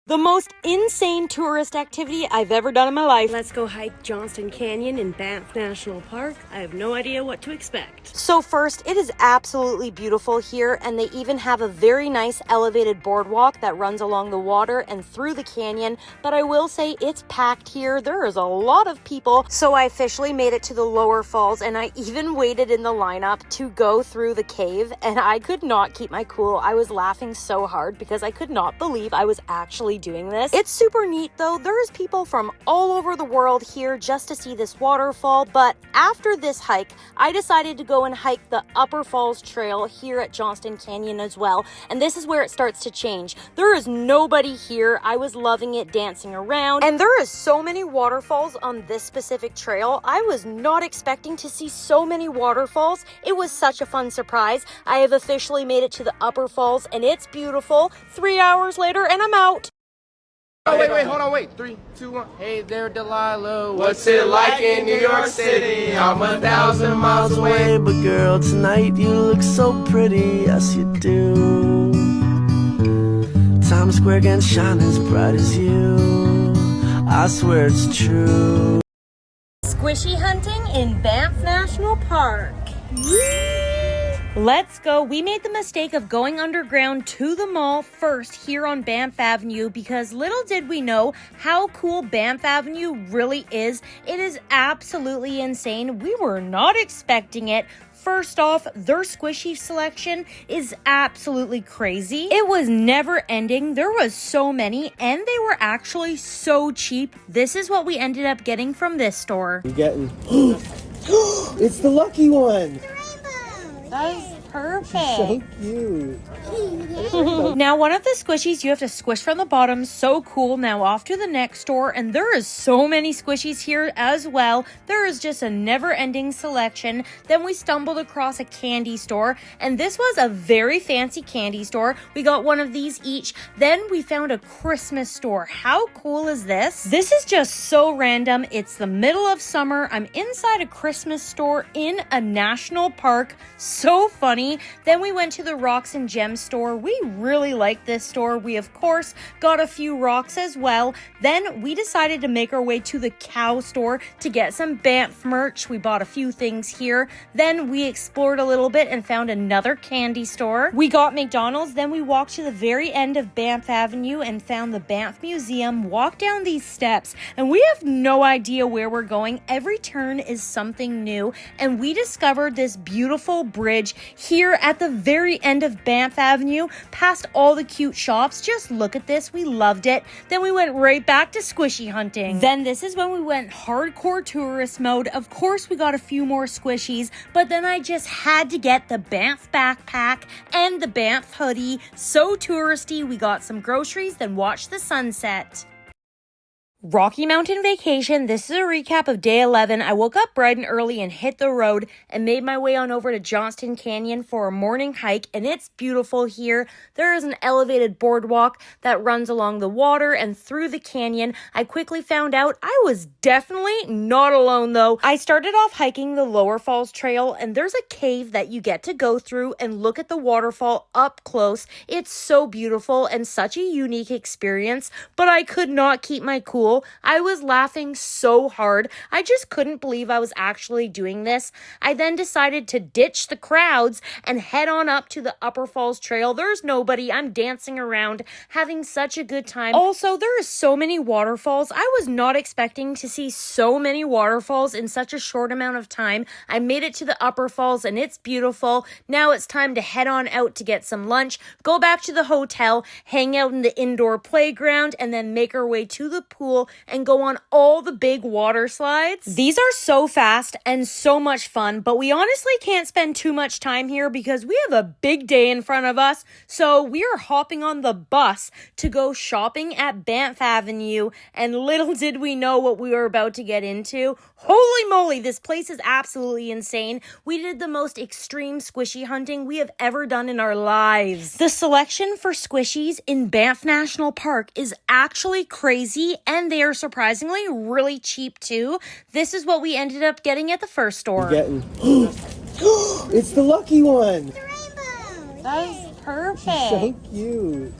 Speaker 3: The most insane tourist activity I've ever done in my life.
Speaker 11: Let's go hike Johnston Canyon in Banff National Park. I have no idea what to expect.
Speaker 3: So first, it is absolutely beautiful here, and they even have a very nice elevated boardwalk that runs along the water and through the canyon, but I will say it's packed here. There is a lot of people, so I officially made it to the lower falls, and I even waited in the lineup to go through the cave, and I could not keep my cool. I was laughing so hard because I could not believe I was actually doing this. It's super neat though. There's people from all over the world here just to see this waterfall, but after this hike, I decided to go and hike the Upper Falls Trail here at Johnston Canyon as well, and this is where it starts to change. There is nobody here. I was loving it, dancing around, and there is so many waterfalls on this specific trail. I was not expecting to see so many waterfalls. It was such a fun surprise. I have officially made it to the Upper Falls, and it's beautiful. 3 hours later, and I'm out.
Speaker 8: Oh, wait, hold on, wait. 3, 2, 1. Hey there, Delilah. What's it like in New York City? I'm 1,000 miles away.
Speaker 9: But girl, tonight you look so pretty, yes you do. Times Square can shine as bright as you. I swear it's true.
Speaker 3: Squishy hunting in Banff National Park. Let's go. We made the mistake of going underground to the mall first here on Banff Avenue because little did we know how cool Banff Avenue really is. It is absolutely insane. We were not expecting it. First off, their squishy selection is absolutely crazy. It was never ending. There was so many, and they were actually so cheap. This is what we ended up getting from this store.
Speaker 7: You're getting... It's the lucky one!
Speaker 3: That is perfect.
Speaker 7: So cute.
Speaker 3: Now, one of the squishies you have to squish from the bottom. So cool. Now off to the next store, and there is so many squishies here as well. There is just a never-ending selection. Then we stumbled across a candy store, and this was a very fancy candy store. We got one of these each. Then we found a Christmas store. How cool is this? This is just so random. It's the middle of summer. I'm inside a Christmas store in a national park. So funny. Then we went to the Rocks and Gems store. We really liked this store. We, of course, got a few rocks as well. Then we decided to make our way to the cow store to get some Banff merch. We bought a few things here. Then we explored a little bit and found another candy store. We got McDonald's. Then we walked to the very end of Banff Avenue and found the Banff Museum. Walked down these steps, and we have no idea where we're going. Every turn is something new, and we discovered this beautiful bridge here at the very end of Banff Avenue, past all the cute shops. Just look at this. We loved it. Then we went right back to squishy hunting. Then this is when we went hardcore tourist mode. Of course, we got a few more squishies, but then I just had to get the Banff backpack and the Banff hoodie. So touristy. We got some groceries, then watched the sunset. Rocky Mountain vacation. This is a recap of day 11. I woke up bright and early and hit the road and made my way on over to Johnston Canyon for a morning hike, and it's beautiful here. There is an elevated boardwalk that runs along the water and through the canyon. I quickly found out I was definitely not alone though. I started off hiking the Lower Falls Trail, and there's a cave that you get to go through and look at the waterfall up close. It's so beautiful and such a unique experience, but I could not keep my cool pool. I was laughing so hard. I just couldn't believe I was actually doing this. I then decided to ditch the crowds and head on up to the Upper Falls Trail. There's nobody. I'm dancing around, having such a good time. Also, there are so many waterfalls. I was not expecting to see so many waterfalls in such a short amount of time. I made it to the Upper Falls and it's beautiful. Now it's time to head on out to get some lunch, go back to the hotel, hang out in the indoor playground, and then make our way to the pool and go on all the big water slides. These are so fast and so much fun, but we honestly can't spend too much time here because we have a big day in front of us. So we are hopping on the bus to go shopping at Banff Avenue, and little did we know what we were about to get into. Holy moly, this place is absolutely insane. We did the most extreme squishy hunting we have ever done in our lives. The selection for squishies in Banff National Park is actually crazy, and they are surprisingly really cheap too. This is what we ended up getting at the first store.
Speaker 7: It's the lucky one.
Speaker 3: That is perfect.
Speaker 7: So cute.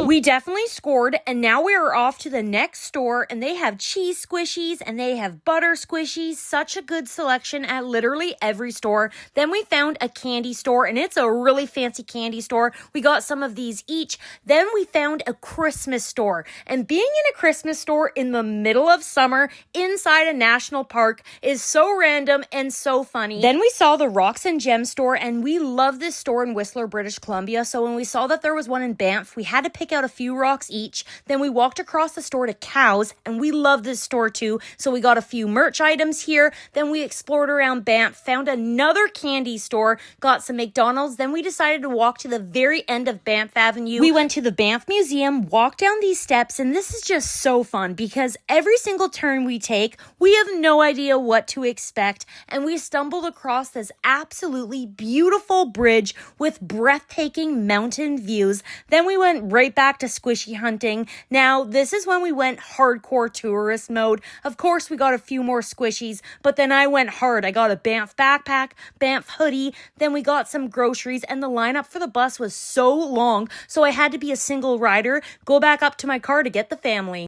Speaker 3: We definitely scored, and now we are off to the next store, and they have cheese squishies and they have butter squishies. Such a good selection at literally every store. Then we found a candy store, and it's a really fancy candy store. We got some of these each. Then we found a Christmas store, and being in a Christmas store in the middle of summer inside a national park is so random and so funny. Then we saw the Rocks and Gems store, and we love this store in Whistler, British Columbia. So when we saw that there was one in Banff, we had to pick out a few rocks each. Then we walked across the store to Cows, and we love this store too. So we got a few merch items here. Then we explored around Banff, found another candy store, got some McDonald's. Then we decided to walk to the very end of Banff Avenue. We went to the Banff Museum, walked down these steps, and this is just so fun because every single turn we take, we have no idea what to expect. And we stumbled across this absolutely beautiful bridge with breathtaking mountain views. Then we went right back to squishy hunting. Now, this is when we went hardcore tourist mode. Of course, we got a few more squishies, but then I went hard. I got a Banff backpack, Banff hoodie, then we got some groceries, and the lineup for the bus was so long, so I had to be a single rider, go back up to my car to get the family.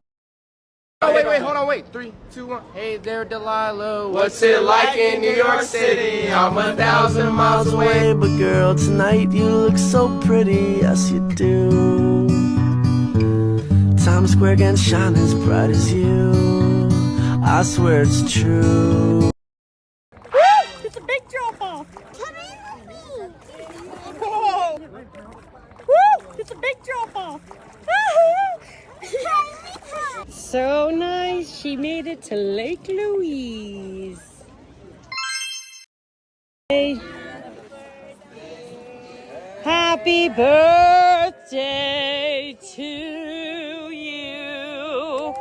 Speaker 8: Oh, wait, hold on, wait. 3, 2, 1. Hey there, Delilah. What's it like in New York City? I'm 1,000 miles away.
Speaker 9: But girl, tonight you look so pretty, yes you do. Times Square can shine as bright as you. I swear it's true.
Speaker 10: Woo! It's a big drop off. Come in with me. Whoa! Woo! It's a big drop off. So nice. She made it to Lake Louise. Hey. Happy birthday to you.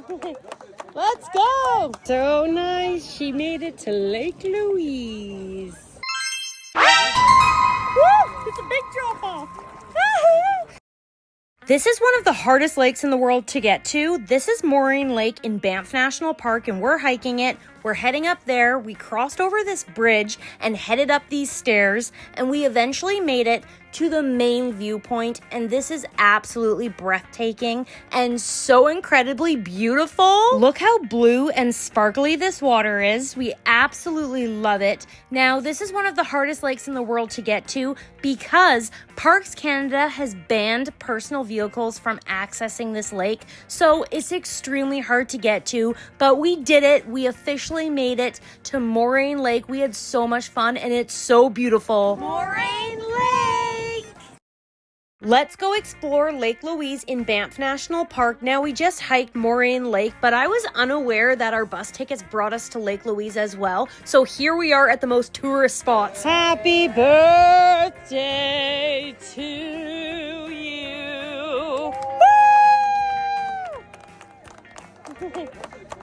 Speaker 10: Woo! Let's go. So nice. She made it to Lake Louise. Woo! It's a big drop off.
Speaker 3: This is one of the hardest lakes in the world to get to. This is Moraine Lake in Banff National Park, and we're hiking it. We're heading up there. We crossed over this bridge and headed up these stairs, and we eventually made it to the main viewpoint, and this is absolutely breathtaking and so incredibly beautiful. Look how blue and sparkly this water is. We absolutely love it. Now, this is one of the hardest lakes in the world to get to because Parks Canada has banned personal vehicles from accessing this lake, so it's extremely hard to get to, but we did it. We officially made it to Moraine Lake. We had so much fun, and it's so beautiful.
Speaker 10: Moraine Lake!
Speaker 3: Let's go explore Lake Louise in Banff National Park. Now, we just hiked Moraine Lake, but I was unaware that our bus tickets brought us to Lake Louise as well. So here we are at the most tourist spots.
Speaker 10: Happy birthday to you. Woo!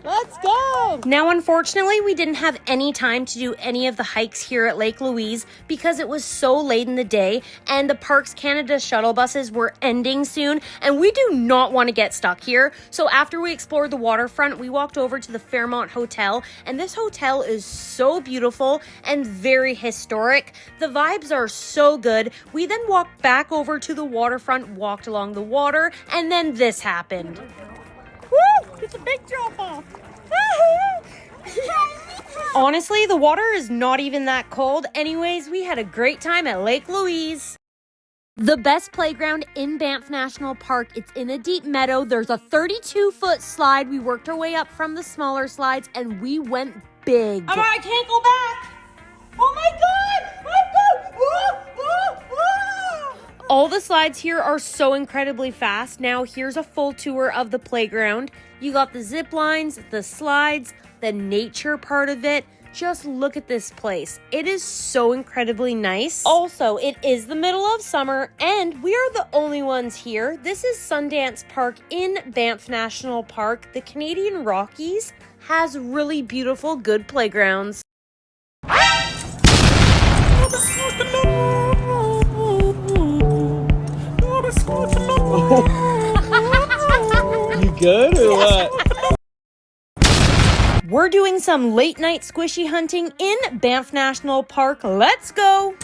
Speaker 10: Let's go.
Speaker 3: Now, unfortunately, we didn't have any time to do any of the hikes here at Lake Louise because it was so late in the day and the Parks Canada shuttle buses were ending soon, and we do not want to get stuck here. So after we explored the waterfront, we walked over to the Fairmont Hotel, and this hotel is so beautiful and very historic. The vibes are so good. We then walked back over to the waterfront, walked along the water, and then this happened.
Speaker 10: Woo! It's a big drop off.
Speaker 3: Honestly, the water is not even that cold. Anyways, we had a great time at Lake Louise. The best playground in Banff National Park. It's in a deep meadow. There's a 32-foot slide. We worked our way up from the smaller slides and we went big.
Speaker 10: I can't go back. Oh my God!
Speaker 3: All the slides here are so incredibly fast. Now here's a full tour of the playground. You got the zip lines, the slides, the nature part of it. Just look at this place. It is so incredibly nice. Also, it is the middle of summer and we are the only ones here. This is Sundance Park in Banff National Park. The Canadian Rockies has really beautiful, good playgrounds.
Speaker 7: You good or what?
Speaker 3: We're doing some late night squishy hunting in Banff National Park. Let's go.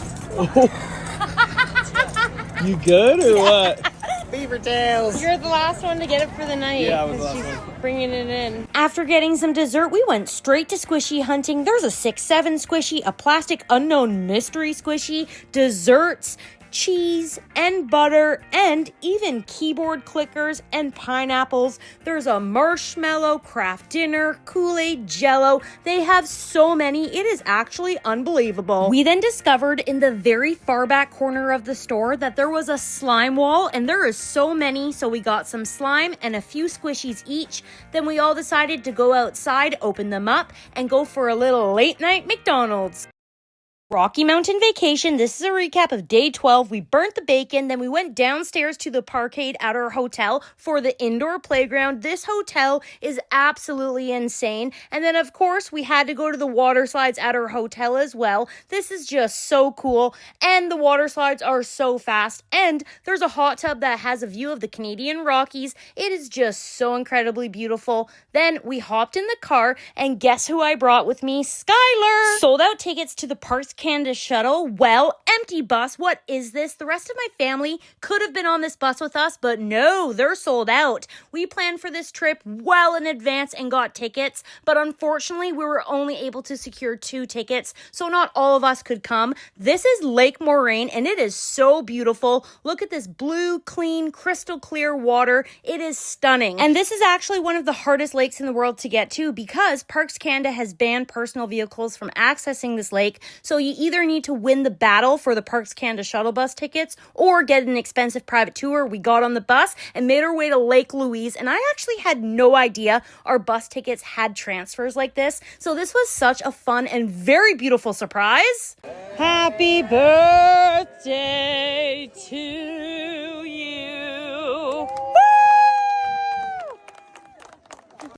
Speaker 7: You good or what?
Speaker 8: Beaver tails.
Speaker 10: You're the last one to get it for the night.
Speaker 7: Yeah, I was the last one.
Speaker 10: Bringing it in.
Speaker 3: After getting some dessert, we went straight to squishy hunting. There's a 6'7" squishy, a plastic unknown mystery squishy, desserts, cheese and butter, and even keyboard clickers and pineapples. There's a marshmallow, craft dinner, Kool-Aid, Jello. They have so many. It is actually unbelievable. We then discovered in the very far back corner of the store that there was a slime wall, and there is so many, so we got some slime and a few squishies each. Then we all decided to go outside, open them up, and go for a little late night McDonald's. Rocky Mountain vacation. This is a recap of day 12. We burnt the bacon, then we went downstairs to the parkade at our hotel for the indoor playground. This hotel is absolutely insane. And then, of course, we had to go to the water slides at our hotel as well. This is just so cool. And the water slides are so fast. And there's a hot tub that has a view of the Canadian Rockies. It is just so incredibly beautiful. Then we hopped in the car, and guess who I brought with me? Skylar! Sold out tickets to the Parks Canada shuttle. Well, empty bus. What is this? The rest of my family could have been on this bus with us, but no, they're sold out. We planned for this trip well in advance and got tickets, but unfortunately, we were only able to secure 2 tickets, so not all of us could come. This is Lake Moraine, and it is so beautiful. Look at this blue, clean, crystal clear water. It is stunning. And this is actually one of the hardest lakes in the world to get to because Parks Canada has banned personal vehicles from accessing this lake, so you either need to win the battle for the Parks Canada shuttle bus tickets or get an expensive private tour. We got on the bus and made our way to Lake Louise, and I actually had no idea our bus tickets had transfers like this, so this was such a fun and very beautiful surprise.
Speaker 10: Happy birthday to you.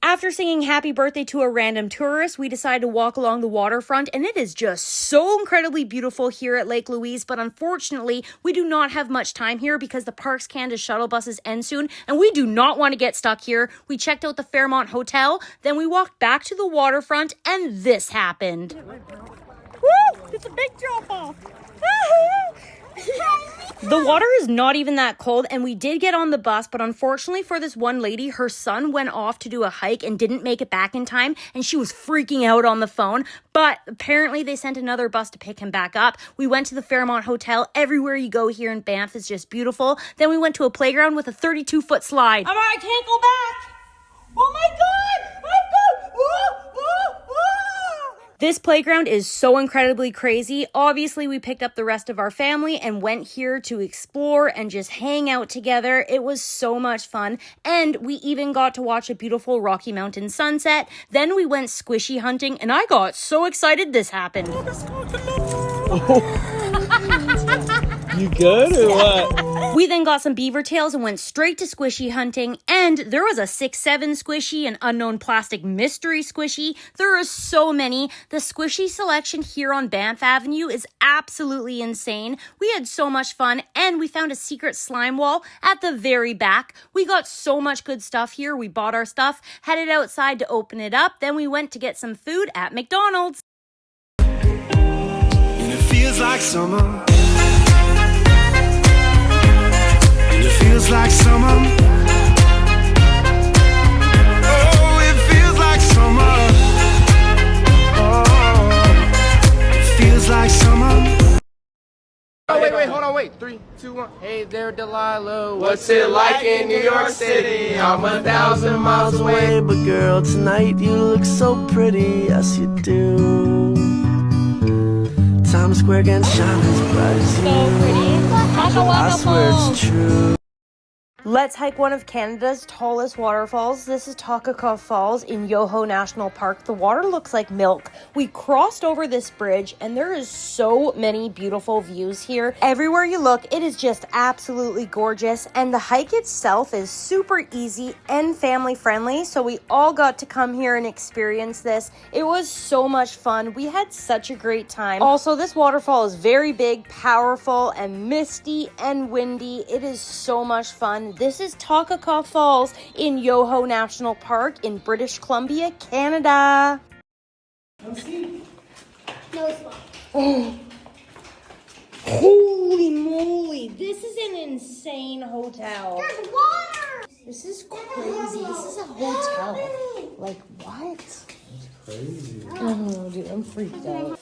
Speaker 3: After singing happy birthday to a random tourist, we decided to walk along the waterfront, and it is just so incredibly beautiful here at Lake Louise, but unfortunately, we do not have much time here because the Parks Canada shuttle buses end soon, and we do not want to get stuck here. We checked out the Fairmont Hotel, then we walked back to the waterfront, and this happened.
Speaker 10: Woo! It's a big drop off.
Speaker 3: The water is not even that cold, and we did get on the bus, but unfortunately for this one lady, her son went off to do a hike and didn't make it back in time, and she was freaking out on the phone, but apparently they sent another bus to pick him back up. We went to the Fairmont Hotel. Everywhere you go here in Banff is just beautiful. Then we went to a playground with a 32-foot slide.
Speaker 10: I can't go back. Oh my God!
Speaker 3: This playground is so incredibly crazy. Obviously, we picked up the rest of our family and went here to explore and just hang out together. It was so much fun. And we even got to watch a beautiful Rocky Mountain sunset. Then we went squishy hunting, and I got so excited this happened.
Speaker 7: You good or what?
Speaker 3: We then got some beaver tails and went straight to squishy hunting, and there was a 6'7" squishy, an unknown plastic mystery squishy. There are so many. The squishy selection here on Banff Avenue is absolutely insane. We had so much fun, and we found a secret slime wall at the very back. We got so much good stuff here. We bought our stuff, headed outside to open it up, then we went to get some food at McDonald's.
Speaker 9: And it feels like summer. And it feels like summer. Oh, it feels like summer. Oh, it feels like summer.
Speaker 8: Oh, wait, hold on, wait. 3, 2, 1. Hey there, Delilah. What's it like in New York City? I'm 1,000 miles away.
Speaker 9: But girl, tonight you look so pretty, yes you do. Times Square can shine as bright as you. I swear it's true.
Speaker 3: Let's hike one of Canada's tallest waterfalls. This is Takakau Falls in Yoho National Park. The water looks like milk. We crossed over this bridge and there is so many beautiful views here. Everywhere you look, it is just absolutely gorgeous, and the hike itself is super easy and family friendly, so we all got to come here and experience this. It was so much fun. We had such a great time. Also, this waterfall is very big, powerful, and misty and windy. It is so much fun. This is Takakau Falls in Yoho National Park in British Columbia, Canada. Oh. Holy moly, this is an insane hotel.
Speaker 10: There's water!
Speaker 3: This is crazy. This is a hotel. Like, what?
Speaker 7: It's crazy.
Speaker 3: Oh, dude, I'm freaked out.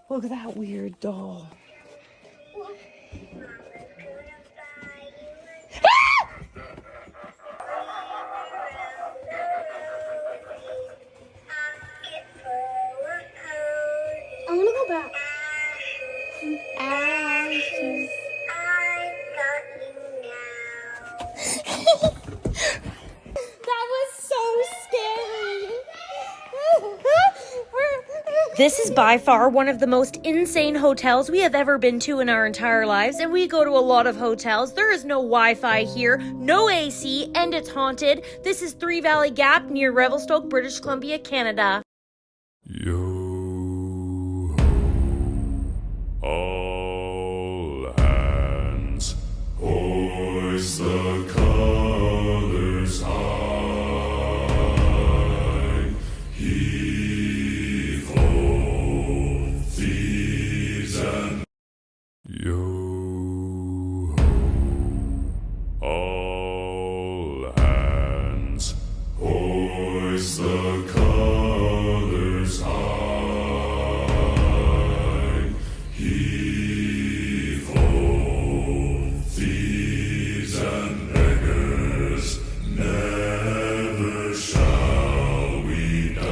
Speaker 3: Look at that weird doll.
Speaker 10: I want to go back. That was so scary.
Speaker 3: This is by far one of the most insane hotels we have ever been to in our entire lives, and we go to a lot of hotels. There is no Wi-Fi here, no AC, and it's haunted. This is Three Valley Gap near Revelstoke, British Columbia, Canada.
Speaker 1: Yo, all hands, hoist the colors high, heave ho, thieves and yo, all hands, hoist the colors high, heave ho, thieves and beggars, never shall we die.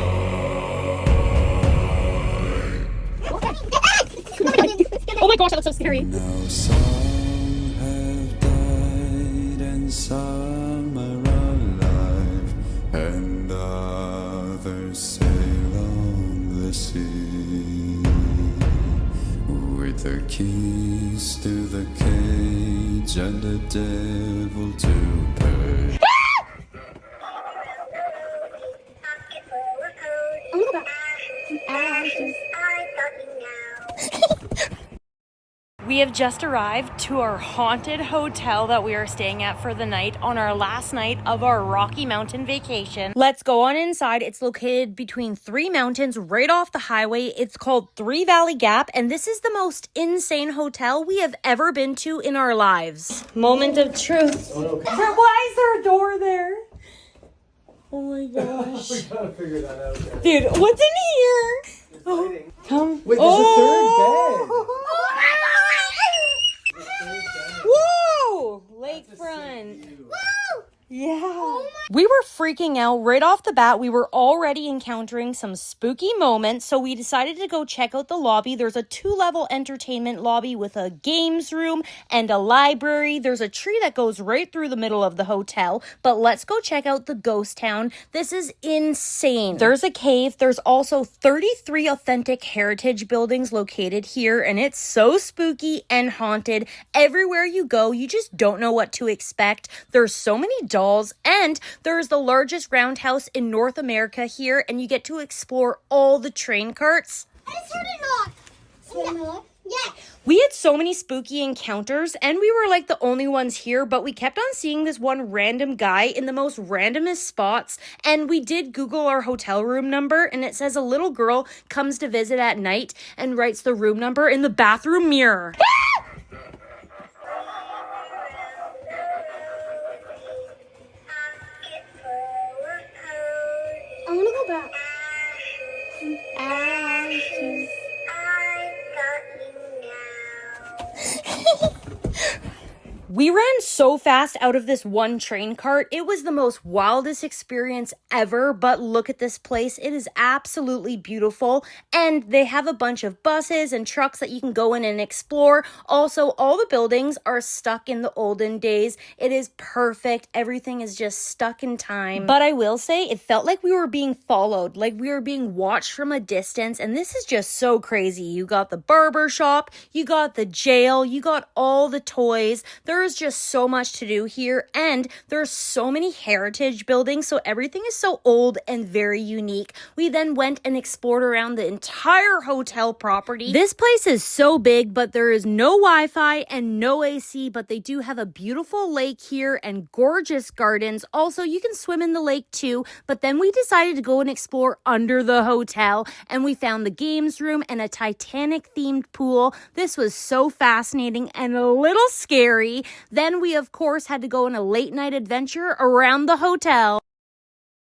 Speaker 10: Oh my gosh, that looks so scary.
Speaker 1: Now some have died and some are alive, and others sail on the sea with their keys to the cage and the devil to pay.
Speaker 10: I want to go back.
Speaker 3: We have just arrived to our haunted hotel that we are staying at for the night on our last night of our Rocky Mountain vacation. Let's go on inside. It's located between three mountains right off the highway. It's called Three Valley Gap, and this is the most insane hotel we have ever been to in our lives. Moment of truth. Why is there a door there? Oh my gosh.
Speaker 7: We gotta figure that out, guys.
Speaker 3: Dude, what's in here? Oh, come.
Speaker 7: Wait, there's a third bed.
Speaker 3: Whoa! Lakefront. Woo! Yeah.
Speaker 10: Oh my
Speaker 3: We were freaking out right off the bat. We were already encountering some spooky moments, so we decided to go check out the lobby. There's a 2-level entertainment lobby with a games room and a library. There's a tree that goes right through the middle of the hotel, but let's go check out the ghost town. This is insane. There's a cave. There's also 33 authentic heritage buildings located here, and it's so spooky and haunted. Everywhere you go, you just don't know what to expect. There's so many dolls, and there's the largest roundhouse in North America here, and you get to explore all the train carts.
Speaker 10: Yeah.
Speaker 3: We had so many spooky encounters, and we were like the only ones here, but we kept on seeing this one random guy in the most randomest spots, and we did Google our hotel room number, and it says a little girl comes to visit at night and writes the room number in the bathroom mirror.
Speaker 10: I want to go back.
Speaker 3: We ran so fast out of this one train cart. It was the most wildest experience ever, but look at this place. It is absolutely beautiful, and they have a bunch of buses and trucks that you can go in and explore. Also, all the buildings are stuck in the olden days. It is perfect. Everything is just stuck in time. But I will say, it felt like we were being followed, like we were being watched from a distance, and this is just so crazy. You got the barber shop, you got the jail, you got all the toys. There's just so much to do here, and there's so many heritage buildings, so everything is so old and very unique. We then went and explored around the entire hotel property. This place is so big, but there is no Wi-Fi and no AC, but they do have a beautiful lake here and gorgeous gardens. Also, you can swim in the lake too, but then we decided to go and explore under the hotel, and we found the games room and a Titanic themed pool. This was so fascinating and a little scary. Then we, of course, had to go on a late night adventure around the hotel.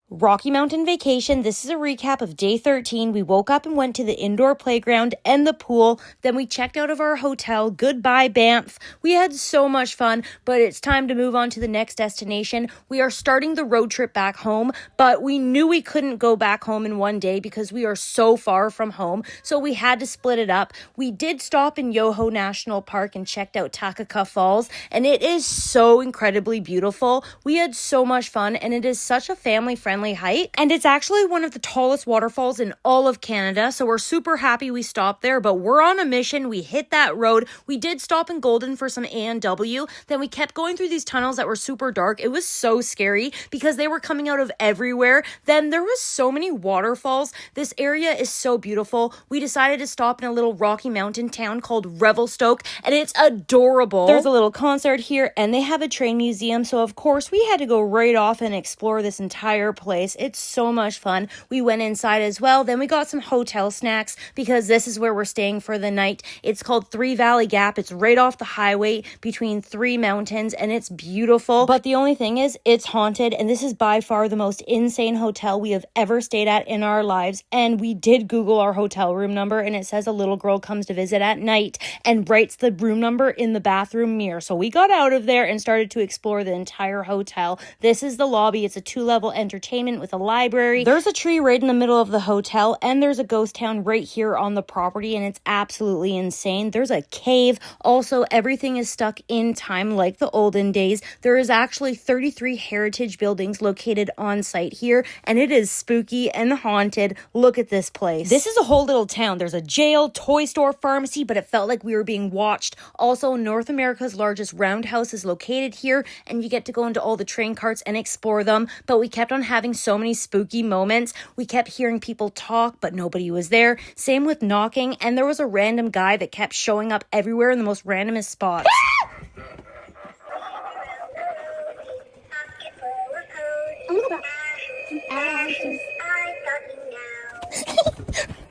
Speaker 3: Rocky Mountain Vacation. This is a recap of day 13. We woke up and went to the indoor playground and the pool. Then we checked out of our hotel. Goodbye, Banff. We had so much fun, but it's time to move on to the next destination. We are starting the road trip back home, but we knew we couldn't go back home in one day because we are so far from home, so we had to split it up. We did stop in Yoho National Park and checked out Takaka Falls, and it is so incredibly beautiful. We had so much fun, and it is such a family-friendly hike, and it's actually one of the tallest waterfalls in all of Canada, so we're super happy we stopped there. But we're on a mission. We hit that road. We did stop in Golden for some A&W. Then we kept going through these tunnels that were super dark. It was so scary because they were coming out of everywhere. Then there was so many waterfalls. This area is so beautiful. We decided to stop in a little Rocky Mountain town called Revelstoke, and it's adorable. There's a little concert here, and they have a train museum, so of course we had to go right off and explore this entire place. It's so much fun. We went inside as well. Then we got some hotel snacks because this is where we're staying for the night. It's called Three Valley Gap. It's right off the highway between three mountains, and it's beautiful. But the only thing is, it's haunted, and this is by far the most insane hotel we have ever stayed at in our lives. And we did Google our hotel room number, and it says a little girl comes to visit at night and writes the room number in the bathroom mirror. So we got out of there and started to explore the entire hotel. This is the lobby. It's a 2-level entertainment with a library. There's a tree right in the middle of the hotel, and there's a ghost town right here on the property, and it's absolutely insane. There's a cave. Also, everything is stuck in time like the olden days. There is actually 33 heritage buildings located on site here, and it is spooky and haunted. Look at this place. This is a whole little town. There's a jail, toy store, pharmacy, but it felt like we were being watched. Also, North America's largest roundhouse is located here, and you get to go into all the train carts and explore them, but we kept on having so many spooky moments. We kept hearing people talk, but nobody was there. Same with knocking, and there was a random guy that kept showing up everywhere in the most randomest spots.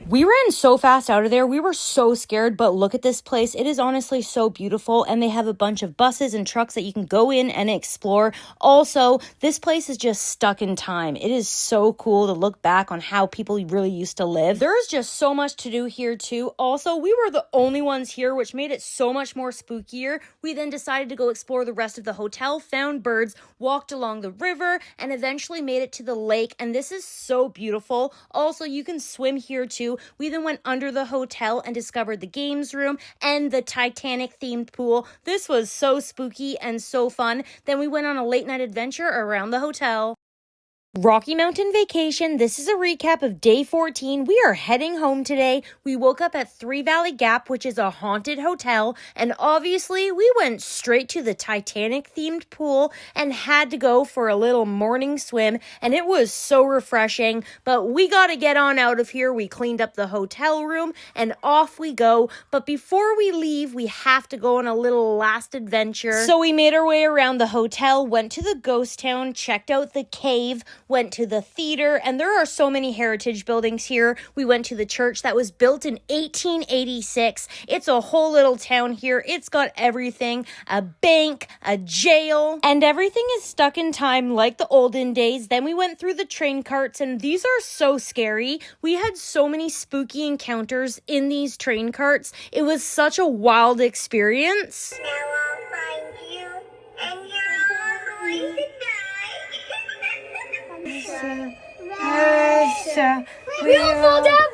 Speaker 3: We ran so fast out of there. We were so scared, but look at this place. It is honestly so beautiful, and they have a bunch of buses and trucks that you can go in and explore. Also, this place is just stuck in time. It is so cool to look back on how people really used to live. There is just so much to do here too. Also, we were the only ones here, which made it so much more spookier. We then decided to go explore the rest of the hotel, found birds, walked along the river, and eventually made it to the lake, and this is so beautiful. Also, you can swim here too. We then went under the hotel and discovered the games room and the Titanic themed pool. This was so spooky and so fun. Then we went on a late night adventure around the hotel. Rocky Mountain vacation. This is a recap of day 14. We are heading home today. We woke up at Three Valley Gap, which is a haunted hotel, and obviously we went straight to the Titanic themed pool and had to go for a little morning swim, and it was so refreshing. But we got to get on out of here. We cleaned up the hotel room and off we go. But before we leave, we have to go on a little last adventure. So we made our way around the hotel, went to the ghost town, checked out the cave, went to the theater, and there are so many heritage buildings here. We went to the church that was built in 1886. It's a whole little town here. It's got everything, a bank, a jail, and everything is stuck in time like the olden days. Then we went through the train carts, and these are so scary. We had so many spooky encounters in these train carts. It was such a wild experience.
Speaker 10: Now I'll find you, and you're all going to die.
Speaker 3: We all fall down,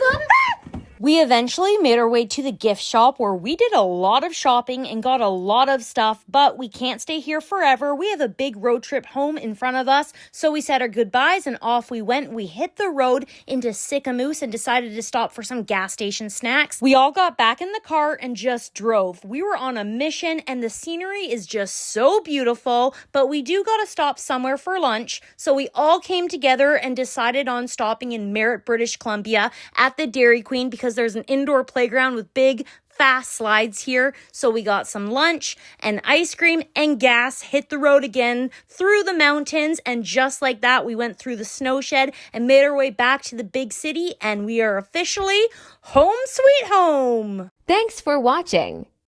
Speaker 3: We eventually made our way to the gift shop where we did a lot of shopping and got a lot of stuff, but we can't stay here forever. We have a big road trip home in front of us, so we said our goodbyes and off we went. We hit the road into Sicamous and decided to stop for some gas station snacks. We all got back in the car and just drove. We were on a mission and the scenery is just so beautiful, but we do gotta stop somewhere for lunch, so we all came together and decided on stopping in Merritt, British Columbia at the Dairy Queen because there's an indoor playground with big, fast slides here. So we got some lunch and ice cream and gas, hit the road again through the mountains, and just like that, we went through the snow shed and made our way back to the big city, and we are officially home sweet home.
Speaker 2: Thanks for watching.